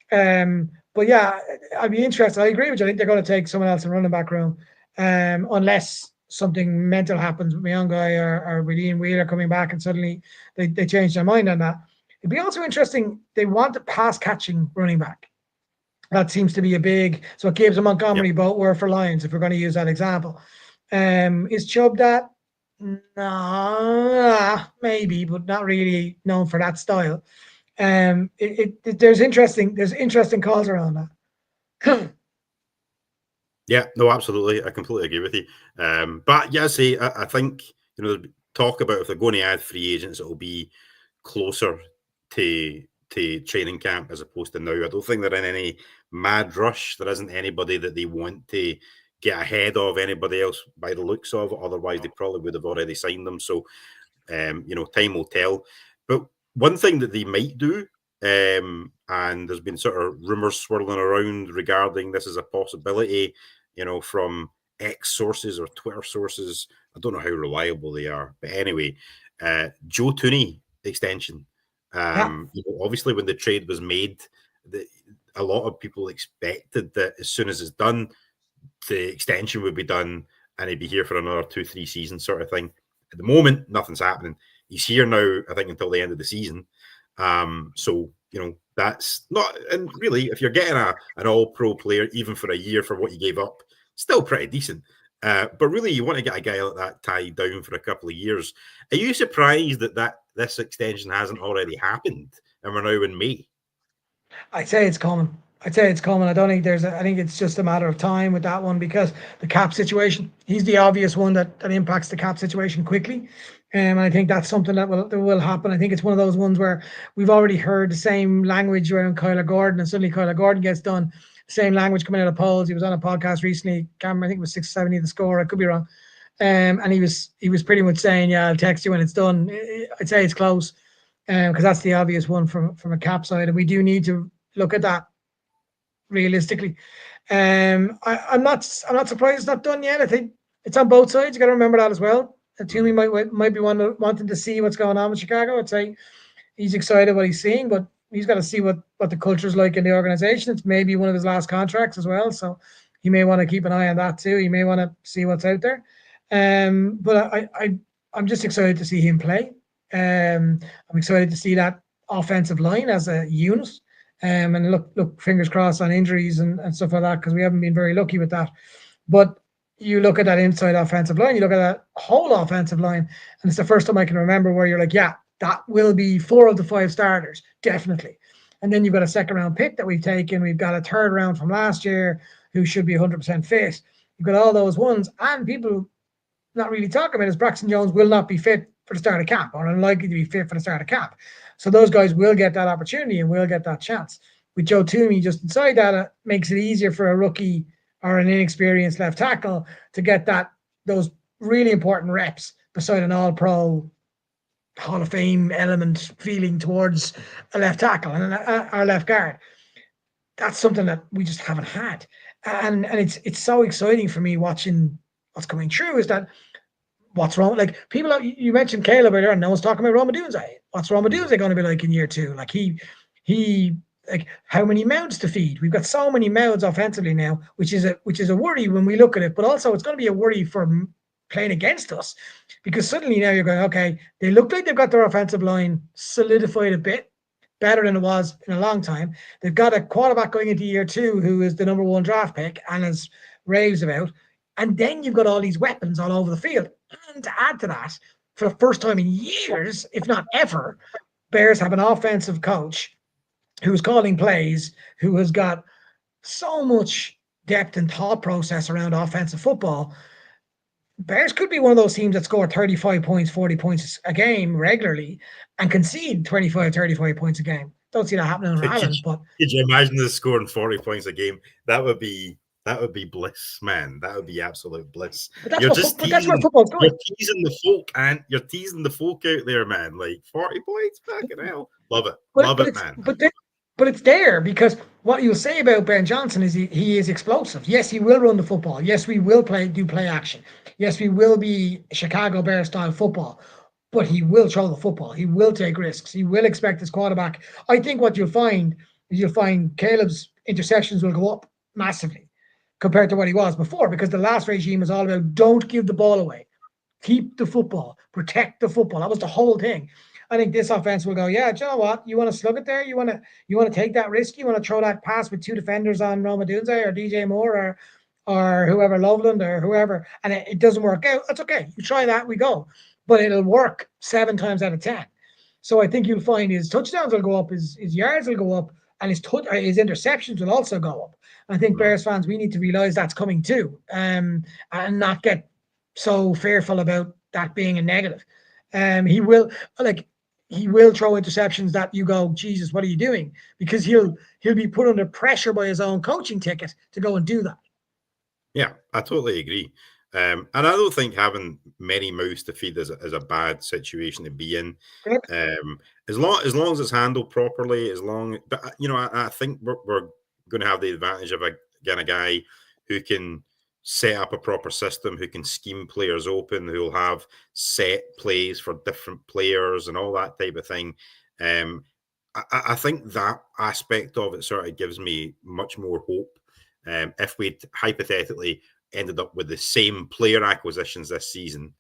But yeah, I'd be interested. I agree with you. I think they're going to take someone else in running back room. Unless something mental happens with my young guy or with Ian Wheeler coming back and suddenly they change their mind on that. It'd be also interesting. They want a pass-catching running back. That seems to be a big. So Gibbs and Montgomery both were for Lions, if we're going to use that example. Is Chubb that? No, maybe, but not really known for that style. There's interesting calls around that. Yeah, no, absolutely. I completely agree with you. But yeah, I think talk about if they're going to add free agents, it'll be closer to training camp as opposed to now. I don't think they're in any mad rush. There isn't anybody that they want to get ahead of anybody else by the looks of it. Otherwise, they probably would have already signed them. So, time will tell. But one thing that they might do, and there's been sort of rumors swirling around regarding this as a possibility, from X sources or Twitter sources. I don't know how reliable they are, but anyway, Joe Tooney extension. Obviously, when the trade was made, a lot of people expected that as soon as it's done, the extension would be done and he'd be here for another 2-3 seasons, sort of thing. At the moment, nothing's happening. He's here now, I think, until the end of the season. So that's not, and really, if you're getting an all-pro player, even for a year for what you gave up, still pretty decent. But really, you want to get a guy like that tied down for a couple of years. Are you surprised that this extension hasn't already happened and we're now in May? I'd say it's coming. I don't think I think it's just a matter of time with that one because the cap situation, he's the obvious one that impacts the cap situation quickly. And I think that's something that will happen. I think it's one of those ones where we've already heard the same language around Kyler Gordon, and suddenly Kyler Gordon gets done. Same language coming out of polls. He was on a podcast recently. Cameron, I think it was 670 the score. I could be wrong. And he was pretty much saying, "Yeah, I'll text you when it's done." I'd say it's close, because that's the obvious one from a cap side, and we do need to look at that realistically. I'm not surprised it's not done yet. I think it's on both sides. You got to remember that as well. And Toomey might be wanting to see what's going on with Chicago. I'd say he's excited what he's seeing, but he's got to see what the culture's like in the organization. It's maybe one of his last contracts as well, so he may want to keep an eye on that too. He may want to see what's out there. But I'm just excited to see him play. I'm excited to see that offensive line as a unit. And look, fingers crossed on injuries and stuff like that, because we haven't been very lucky with that. But you look at that inside offensive line, you look at that whole offensive line, and it's the first time I can remember where you're like, yeah, that will be 4 of the 5 starters, definitely. And then you've got a second round pick that we've taken. We've got a third round from last year who should be 100% fit. You've got all those ones, and people not really talking about is Braxton Jones will not be fit for the start of camp, or unlikely to be fit for the start of camp. So those guys will get that opportunity and will get that chance. With Joe Toomey just inside that, it makes it easier for a rookie or an inexperienced left tackle to get those really important reps beside an all-pro Hall of Fame element feeling towards a left tackle and our left guard. That's something that we just haven't had. And it's so exciting for me watching what's coming through is that what's wrong? Like people, you mentioned Caleb earlier, and no one's talking about Roma Dunze. What's Roma Dunze going to be like in year 2? Like he like how many mouths to feed? We've got so many mouths offensively now, which is a worry when we look at it. But also, it's going to be a worry for playing against us, because suddenly now you're going, okay, they look like they've got their offensive line solidified a bit better than it was in a long time. They've got a quarterback going into year 2 who is the number 1 draft pick and is raves about. And then you've got all these weapons all over the field. And to add to that, for the first time in years, if not ever, Bears have an offensive coach who's calling plays, who has got so much depth and thought process around offensive football. Bears could be one of those teams that score 35 points, 40 points a game regularly and concede 25, 35 points a game. Don't see that happening in Ireland. But could you imagine us scoring 40 points a game? That would be bliss, man. That would be absolute bliss. That's where football's going. You're teasing the folk, and you're teasing the folk out there, man. Like 40 points, fucking hell. Love it. Love it, man. But it's there, because what you'll say about Ben Johnson is he is explosive. Yes, he will run the football. Yes, we will do play action. Yes, we will be Chicago Bears style football. But he will throw the football. He will take risks. He will expect his quarterback. I think what you'll find Caleb's interceptions will go up massively compared to what he was before, because the last regime was all about don't give the ball away. Keep the football. Protect the football. That was the whole thing. I think this offense will go, yeah, do you know what? You want to slug it there? You want to take that risk? You want to throw that pass with 2 defenders on Roma Dunze or DJ Moore or whoever, Loveland or whoever, and it doesn't work out? That's okay. You try that, we go. But it'll work 7 times out of 10. So I think you'll find his touchdowns will go up, his yards will go up, and his interceptions will also go up. And I think Bears fans, we need to realize that's coming too, and not get so fearful about that being a negative. He will throw interceptions that you go, Jesus, what are you doing? Because he'll be put under pressure by his own coaching ticket to go and do that. Yeah, I totally agree. And I don't think having many mouths to feed is a bad situation to be in. As long as it's handled properly, but I think we're going to have the advantage of a guy who can set up a proper system, who can scheme players open, who will have set plays for different players and all that type of thing. I think that aspect of it sort of gives me much more hope. If we hypothetically ended up with the same player acquisitions this season,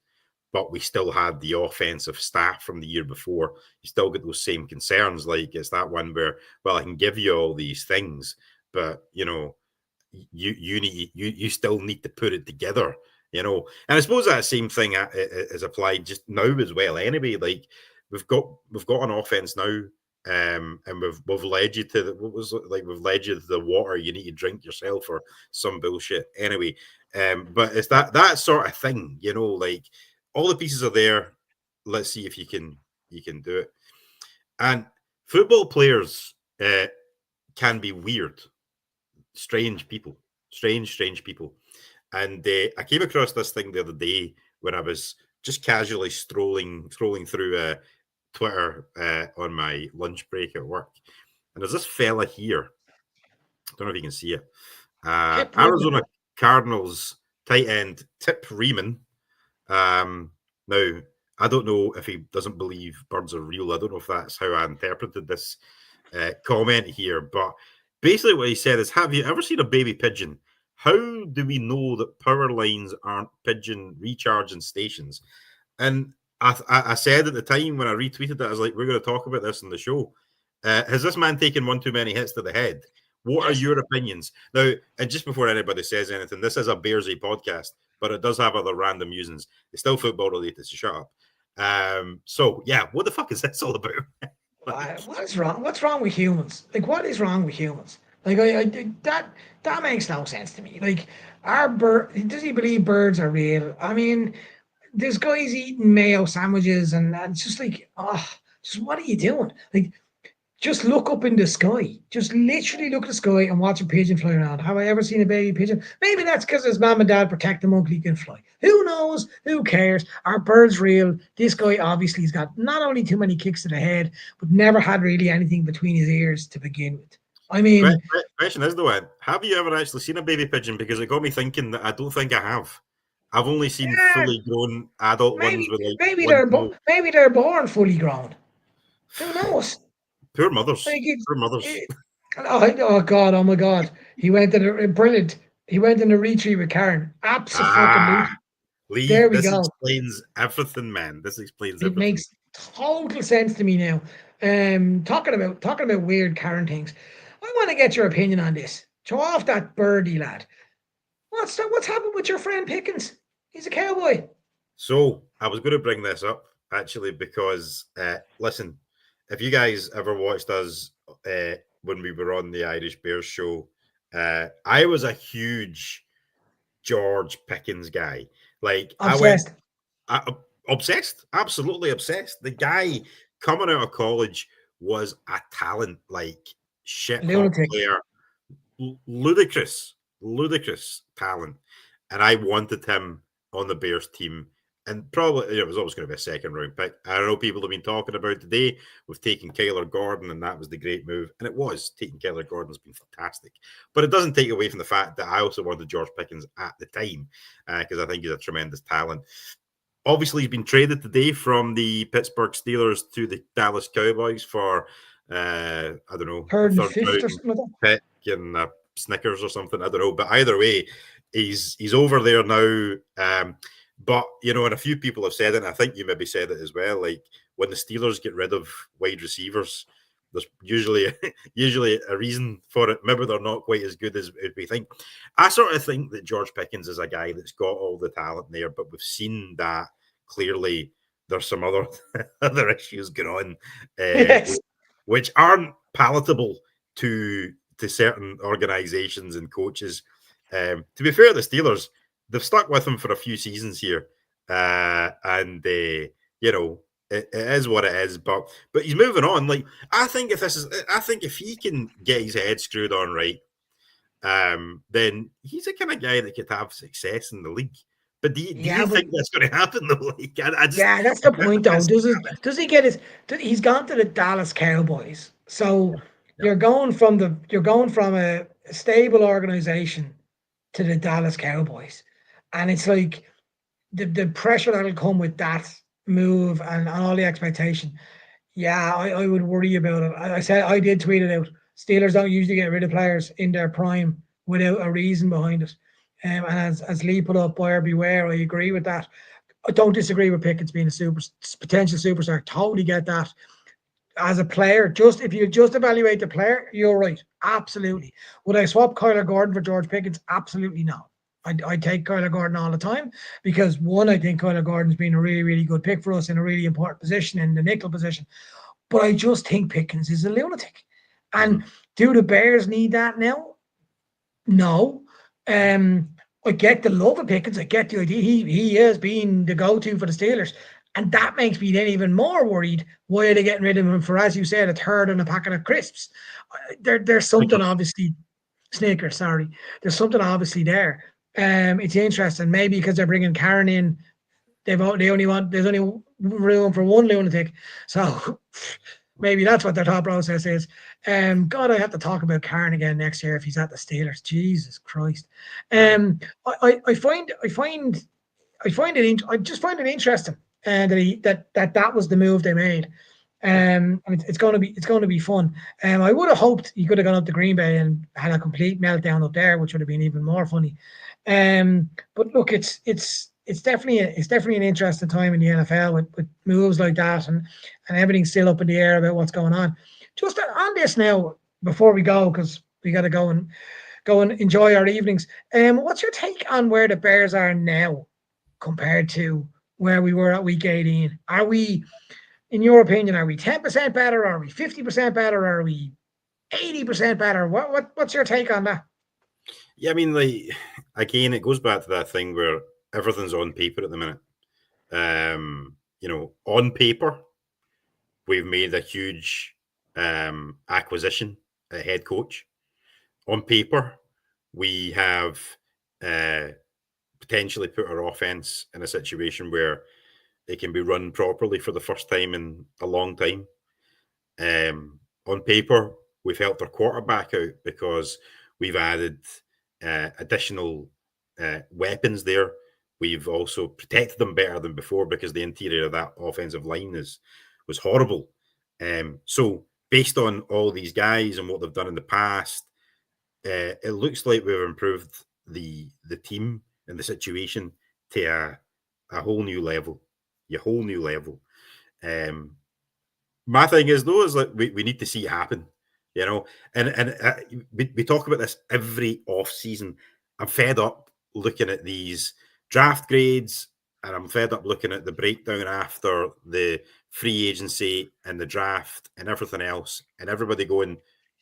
but we still had the offensive staff from the year before, you still get those same concerns. Like it's that one where, well, I can give you all these things, but you still need to put it together. And I suppose that same thing is applied just now as well. Anyway, like we've got an offense now. And we've led you to we've led you to the water you need to drink yourself or some bullshit. Anyway, but it's that sort of thing, like all the pieces are there. Let's see if you can do it. And football players can be weird, strange people. And I came across this thing the other day when I was just casually scrolling through Twitter on my lunch break at work, and there's this fella here. I don't know if you can see it. Arizona Cardinals tight end Tip Riemann. Now, I don't know if he doesn't believe birds are real. I don't know if that's how I interpreted this comment here, but basically what he said is, have you ever seen a baby pigeon? How do we know that power lines aren't pigeon recharging stations? And I said at the time when I retweeted that, I was like, we're going to talk about this in the show. Has this man taken one too many hits to the head? What are your opinions? Now, and just before anybody says anything, this is a Bearsy podcast, but it does have other random musings. It's still football related, so shut up. So, yeah, what the fuck is this all about? What is wrong? What's wrong with humans? Like, what is wrong with humans? Like, that makes no sense to me. Like, does he believe birds are real? I mean, there's guys eating mayo sandwiches, and it's just like, just what are you doing? Like, just look up in the sky. Just literally look at the sky and watch a pigeon fly around. Have I ever seen a baby pigeon? Maybe that's because his mom and dad protect him until he can fly. Who knows? Who cares? Are birds real? This guy obviously has got not only too many kicks to the head, but never had really anything between his ears to begin with. I mean, question is though, have you ever actually seen a baby pigeon? Because it got me thinking that I don't think I have. I've only seen fully grown adult ones with like maybe they're born fully grown. Who knows? Poor mothers. Poor mothers. Oh God! Oh my God! He went in a brilliant. He went in a retreat with Karen. Absolutely. Lee, there we this go. Explains everything, man. This explains everything. It makes total sense to me now. Talking about weird Karen things. I want to get your opinion on this. Show off that birdie lad. What's happened with your friend Pickens? He's a cowboy. So I was going to bring this up actually because listen, if you guys ever watched us when we were on the Irish Bears show, I was a huge George Pickens guy. Like obsessed. Obsessed, absolutely obsessed. The guy coming out of college was a talent, like shit hot player, ludicrous talent, and I wanted him on the Bears team. And probably it was always going to be a second round pick. I know people have been talking about today with taking Kyler Gordon, and that was the great move. And it was. Taking Kyler Gordon's been fantastic. But it doesn't take away from the fact that I also wanted George Pickens at the time because I think he's a tremendous talent. Obviously, he's been traded today from the Pittsburgh Steelers to the Dallas Cowboys for, I don't know, third and fifth or something like that. Pick and Snickers or something. I don't know. But either way, he's over there now. But, and a few people have said it, and I think you maybe said it as well, like when the Steelers get rid of wide receivers, there's usually a reason for it. Maybe they're not quite as good as we think. I sort of think that George Pickens is a guy that's got all the talent there, but we've seen that clearly there's some other issues going on, which aren't palatable to certain organizations and coaches. To be fair, the Steelers, they've stuck with him for a few seasons here, and it is what it is. But he's moving on. Like I think if he can get his head screwed on right, then he's the kind of guy that could have success in the league. But do Yeah, you but think that's going to happen though? Like, I just yeah, that's the point I though. see Does he get his? He's gone to the Dallas Cowboys, so Yeah. you're going from a stable organization to the Dallas Cowboys, and it's like the pressure that'll come with that move and all the expectation. Yeah, I would worry about it. I said I did tweet it out. Steelers don't usually get rid of players in their prime without a reason behind it. And as Lee put up, buyer beware. I agree with that. I don't disagree with Pickens being a potential superstar. Totally get that. As a player, just if you just evaluate the player, you're right. Absolutely. Would I swap Kyler Gordon for George Pickens? Absolutely not. I take Kyler Gordon all the time because one, I think Kyler Gordon's been a really, really good pick for us in a really important position in the nickel position. But I just think Pickens is a lunatic. And do the Bears need that now? No. I get the love of Pickens. I get the idea. He is being the go-to for the Steelers. And that makes me then even more worried. Why are they getting rid of him for, as you said, a third and a packet of crisps? There's something obviously Snickers, sorry. There's something obviously there. It's interesting. Maybe because they're bringing Karen in, there's only room for one lunatic. So maybe that's what their thought process is. God, I have to talk about Karen again next year if he's at the Steelers. Jesus Christ. I find it interesting, and that was the move they made. And it's going to be fun. I would have hoped he could have gone up to Green Bay and had a complete meltdown up there, which would have been even more funny. But look, it's definitely an interesting time in the NFL with moves like that, and everything's still up in the air about what's going on. Just on this now, before we go, because we got to go and enjoy our evenings. What's your take on where the Bears are now compared to where we were at week 18? Are we, in your opinion, are we 10% better? Are we 50% better? Are we 80% better? What's your take on that? Yeah, I mean, like, again, it goes back to that thing where everything's on paper at the minute. On paper, we've made a huge acquisition at head coach. On paper, we have potentially put our offense in a situation where it can be run properly for the first time in a long time. On paper, we've helped our quarterback out because we've added additional weapons there. We've also protected them better than before because the interior of that offensive line was horrible. So based on all these guys and what they've done in the past, it looks like we've improved the team and the situation to a whole new level. A whole new level. My thing is though is like we need to see it happen, and we talk about this every off season. I'm fed up looking at these draft grades, and I'm fed up looking at the breakdown after the free agency and the draft and everything else, and everybody going,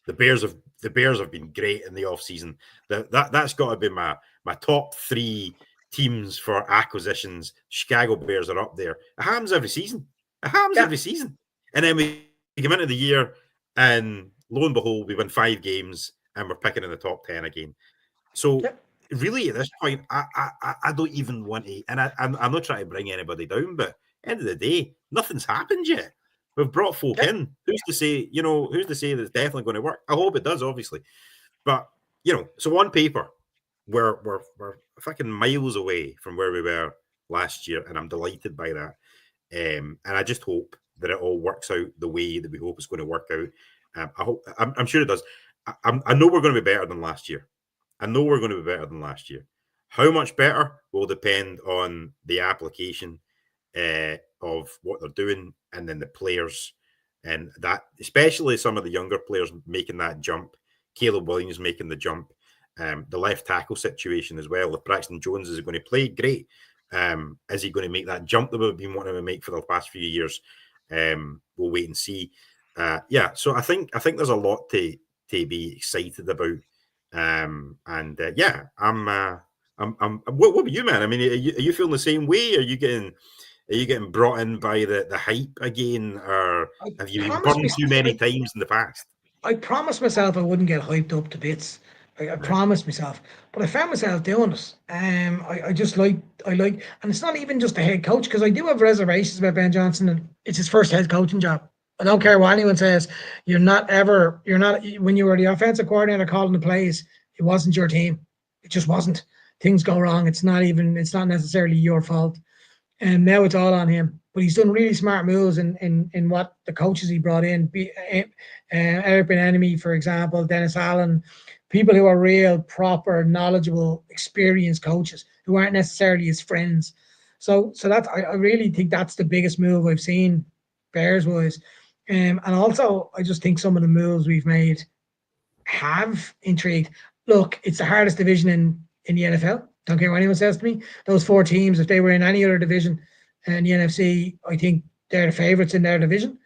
the Bears have been great in the off season. That's got to be my top three teams for acquisitions. Chicago Bears are up there. It happens every season. It happens every season. And then we come into the year, and lo and behold, we win 5 games, and we're picking in the top 10 again. So really, at this point, I don't even want to. And I'm not trying to bring anybody down, but at the end of the day, nothing's happened yet. We've brought folk in. Who's to say? Who's to say that it's definitely going to work? I hope it does, obviously. But so on paper, we're fucking miles away from where we were last year, and I'm delighted by that. And I just hope that it all works out the way that we hope it's going to work out. I'm sure it does. I know we're going to be better than last year. How much better will depend on the application of what they're doing, and then the players, and that especially some of the younger players making that jump. Caleb Williams making the jump. The left tackle situation as well. If Braxton Jones is going to play, great. Is he going to make that jump that we've been wanting to make for the past few years? We'll wait and see. So I think there's a lot to be excited about. I'm. What about you, man? I mean, are you feeling the same way? Are you getting brought in by the hype again, or have you been burned too many times in the past? I promised myself I wouldn't get hyped up to bits I promised myself, but I found myself doing it. I just like, and it's not even just the head coach, because I do have reservations about Ben Johnson, and it's his first head coaching job. I don't care what anyone says. You're not, when you were the offensive coordinator calling the plays, it wasn't your team. It just wasn't. Things go wrong. It's not necessarily your fault. And now it's all on him. But he's done really smart moves in what the coaches he brought in. Eric Bieniemy, for example, Dennis Allen, people who are real, proper, knowledgeable, experienced coaches who aren't necessarily his friends. So that's, I really think that's the biggest move I've seen Bears wise. And also, I just think some of the moves we've made have intrigued. Look, it's the hardest division in the NFL. Don't care what anyone says to me. Those 4 teams, if they were in any other division in the NFC, I think they're the favourites in their division.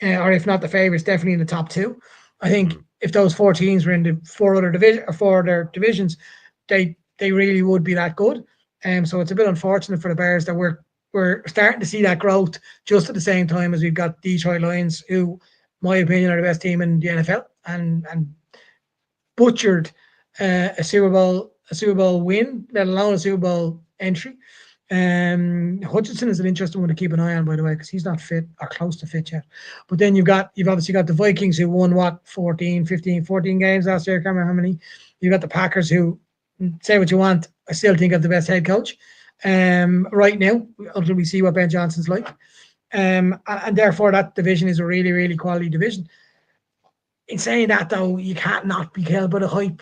Or if not the favourites, definitely in the top 2. I think if those 4 teams were in the 4 other divisions, they really would be that good. So it's a bit unfortunate for the Bears that we're starting to see that growth just at the same time as we've got Detroit Lions, who, in my opinion, are the best team in the NFL, and butchered a Super Bowl win, let alone a Super Bowl entry. Hutchinson is an interesting one to keep an eye on, by the way, because he's not fit or close to fit yet. But then you've obviously got the Vikings, who won 14 games last year. I can't remember how many. You've got the Packers, who, say what you want, I still think have the best head coach right now, until we see what Ben Johnson's like. And therefore that division is a really, really quality division. In saying that, though, you can't not be killed by the hype.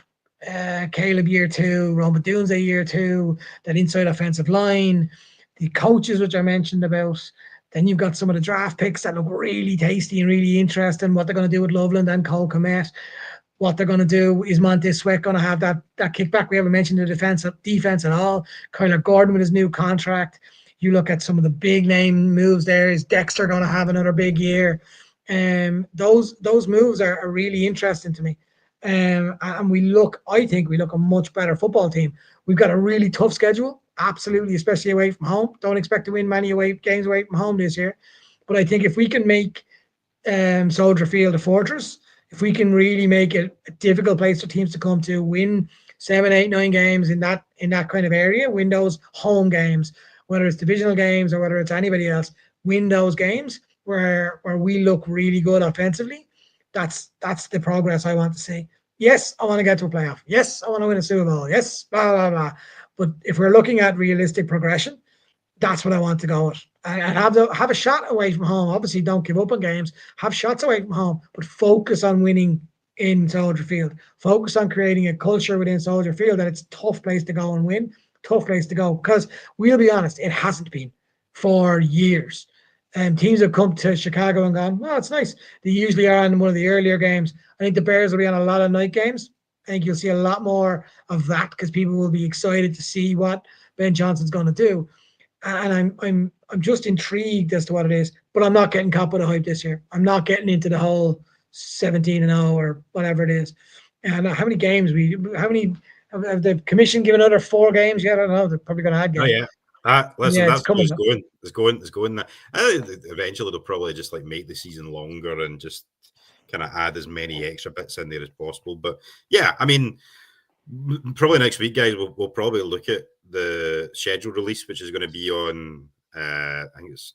Caleb year 2, Roma Dunze year 2, that inside offensive line, the coaches which I mentioned about. Then you've got some of the draft picks that look really tasty and really interesting. What they're going to do with Loveland and Cole Kmet. What they're going to do, is Montez Sweat going to have that kickback? We haven't mentioned the defense at all. Kyler Gordon with his new contract. You look at some of the big name moves there. Is Dexter going to have another big year? Those moves are really interesting to me. And I think we look a much better football team. We've got a really tough schedule, absolutely, especially away from home. Don't expect to win many games away from home this year. But I think if we can make Soldier Field a fortress, if we can really make it a difficult place for teams to come to, win 7, 8, 9 games in that kind of area, win those home games, whether it's divisional games or whether it's anybody else, win those games where we look really good offensively. That's the progress I want to see. Yes, I want to get to a playoff. Yes, I want to win a Super Bowl. Yes, blah, blah, blah. But if we're looking at realistic progression, that's what I want to go with. And have a shot away from home. Obviously, don't give up on games. Have shots away from home, but focus on winning in Soldier Field. Focus on creating a culture within Soldier Field that it's a tough place to go and win. Tough place to go. Because we'll be honest, it hasn't been for years. And teams have come to Chicago and gone, well, it's nice. They usually are on one of the earlier games. I think the Bears will be on a lot of night games. I think you'll see a lot more of that because people will be excited to see what Ben Johnson's going to do. And I'm just intrigued as to what it is. But I'm not getting caught by the hype this year. I'm not getting into the whole 17-0 or whatever it is. And how many games have the commission given another 4 games yet? I don't know. They're probably going to add games. Oh, yeah. Listen, Yeah, that's coming. It's going. I think eventually they'll probably just like make the season longer and just kind of add as many extra bits in there as possible. But yeah, I mean, probably next week, guys, we'll probably look at the schedule release, which is going to be on. I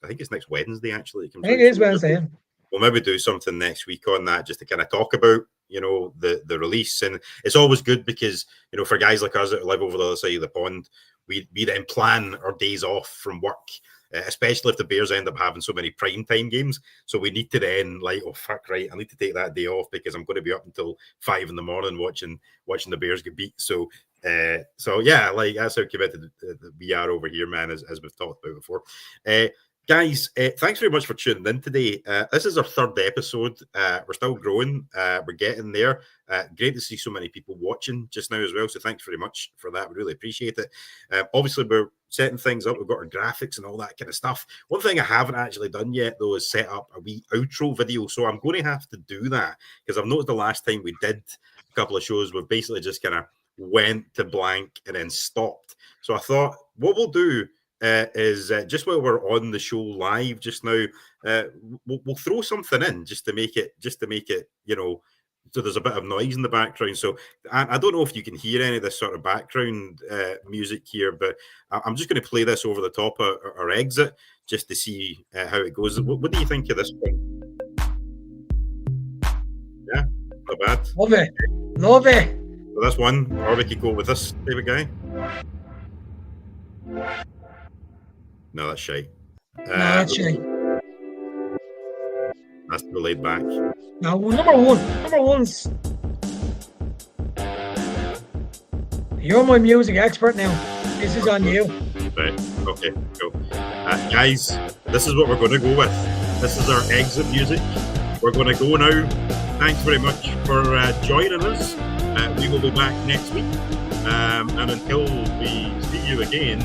think it's next Wednesday. Actually, I think it is Wednesday. We'll maybe do something next week on that, just to kind of talk about, the release. And it's always good because, for guys like us that live over the other side of the pond, we then plan our days off from work, especially if the Bears end up having so many primetime games. So we need to then oh, fuck, right, I need to take that day off because I'm going to be up until 5 in the morning watching the Bears get beat. So yeah, that's how committed we are over here, man, as we've talked about before. Guys, thanks very much for tuning in today. This is our 3rd episode. We're still growing. We're getting there. Great to see so many people watching just now as well. So thanks very much for that. We really appreciate it. Obviously, we're setting things up. We've got our graphics and all that kind of stuff. One thing I haven't actually done yet, though, is set up a wee outro video. So I'm going to have to do that because I've noticed the last time we did a couple of shows, we've basically just kind of went to blank and then stopped. So I thought what we'll do is just while we're on the show live just now, we'll throw something in just to make it So there's a bit of noise in the background. So I don't know if you can hear any of this sort of background music here, but I'm just going to play this over the top of our exit just to see how it goes. What do you think of this one? Yeah, not bad. Love it. Love it. So that's one. Or we could go with this type of guy. No, that's shy. No, that's shy. That's too laid back. Now, number one's. You're my music expert now. This is on you. Right. Okay. Cool. Guys, this is what we're going to go with. This is our exit music. We're going to go now. Thanks very much for joining us. We will be back next week. And until we see you again,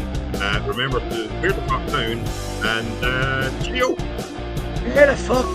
remember to wear the fuck down and cheerio. Where the fuck?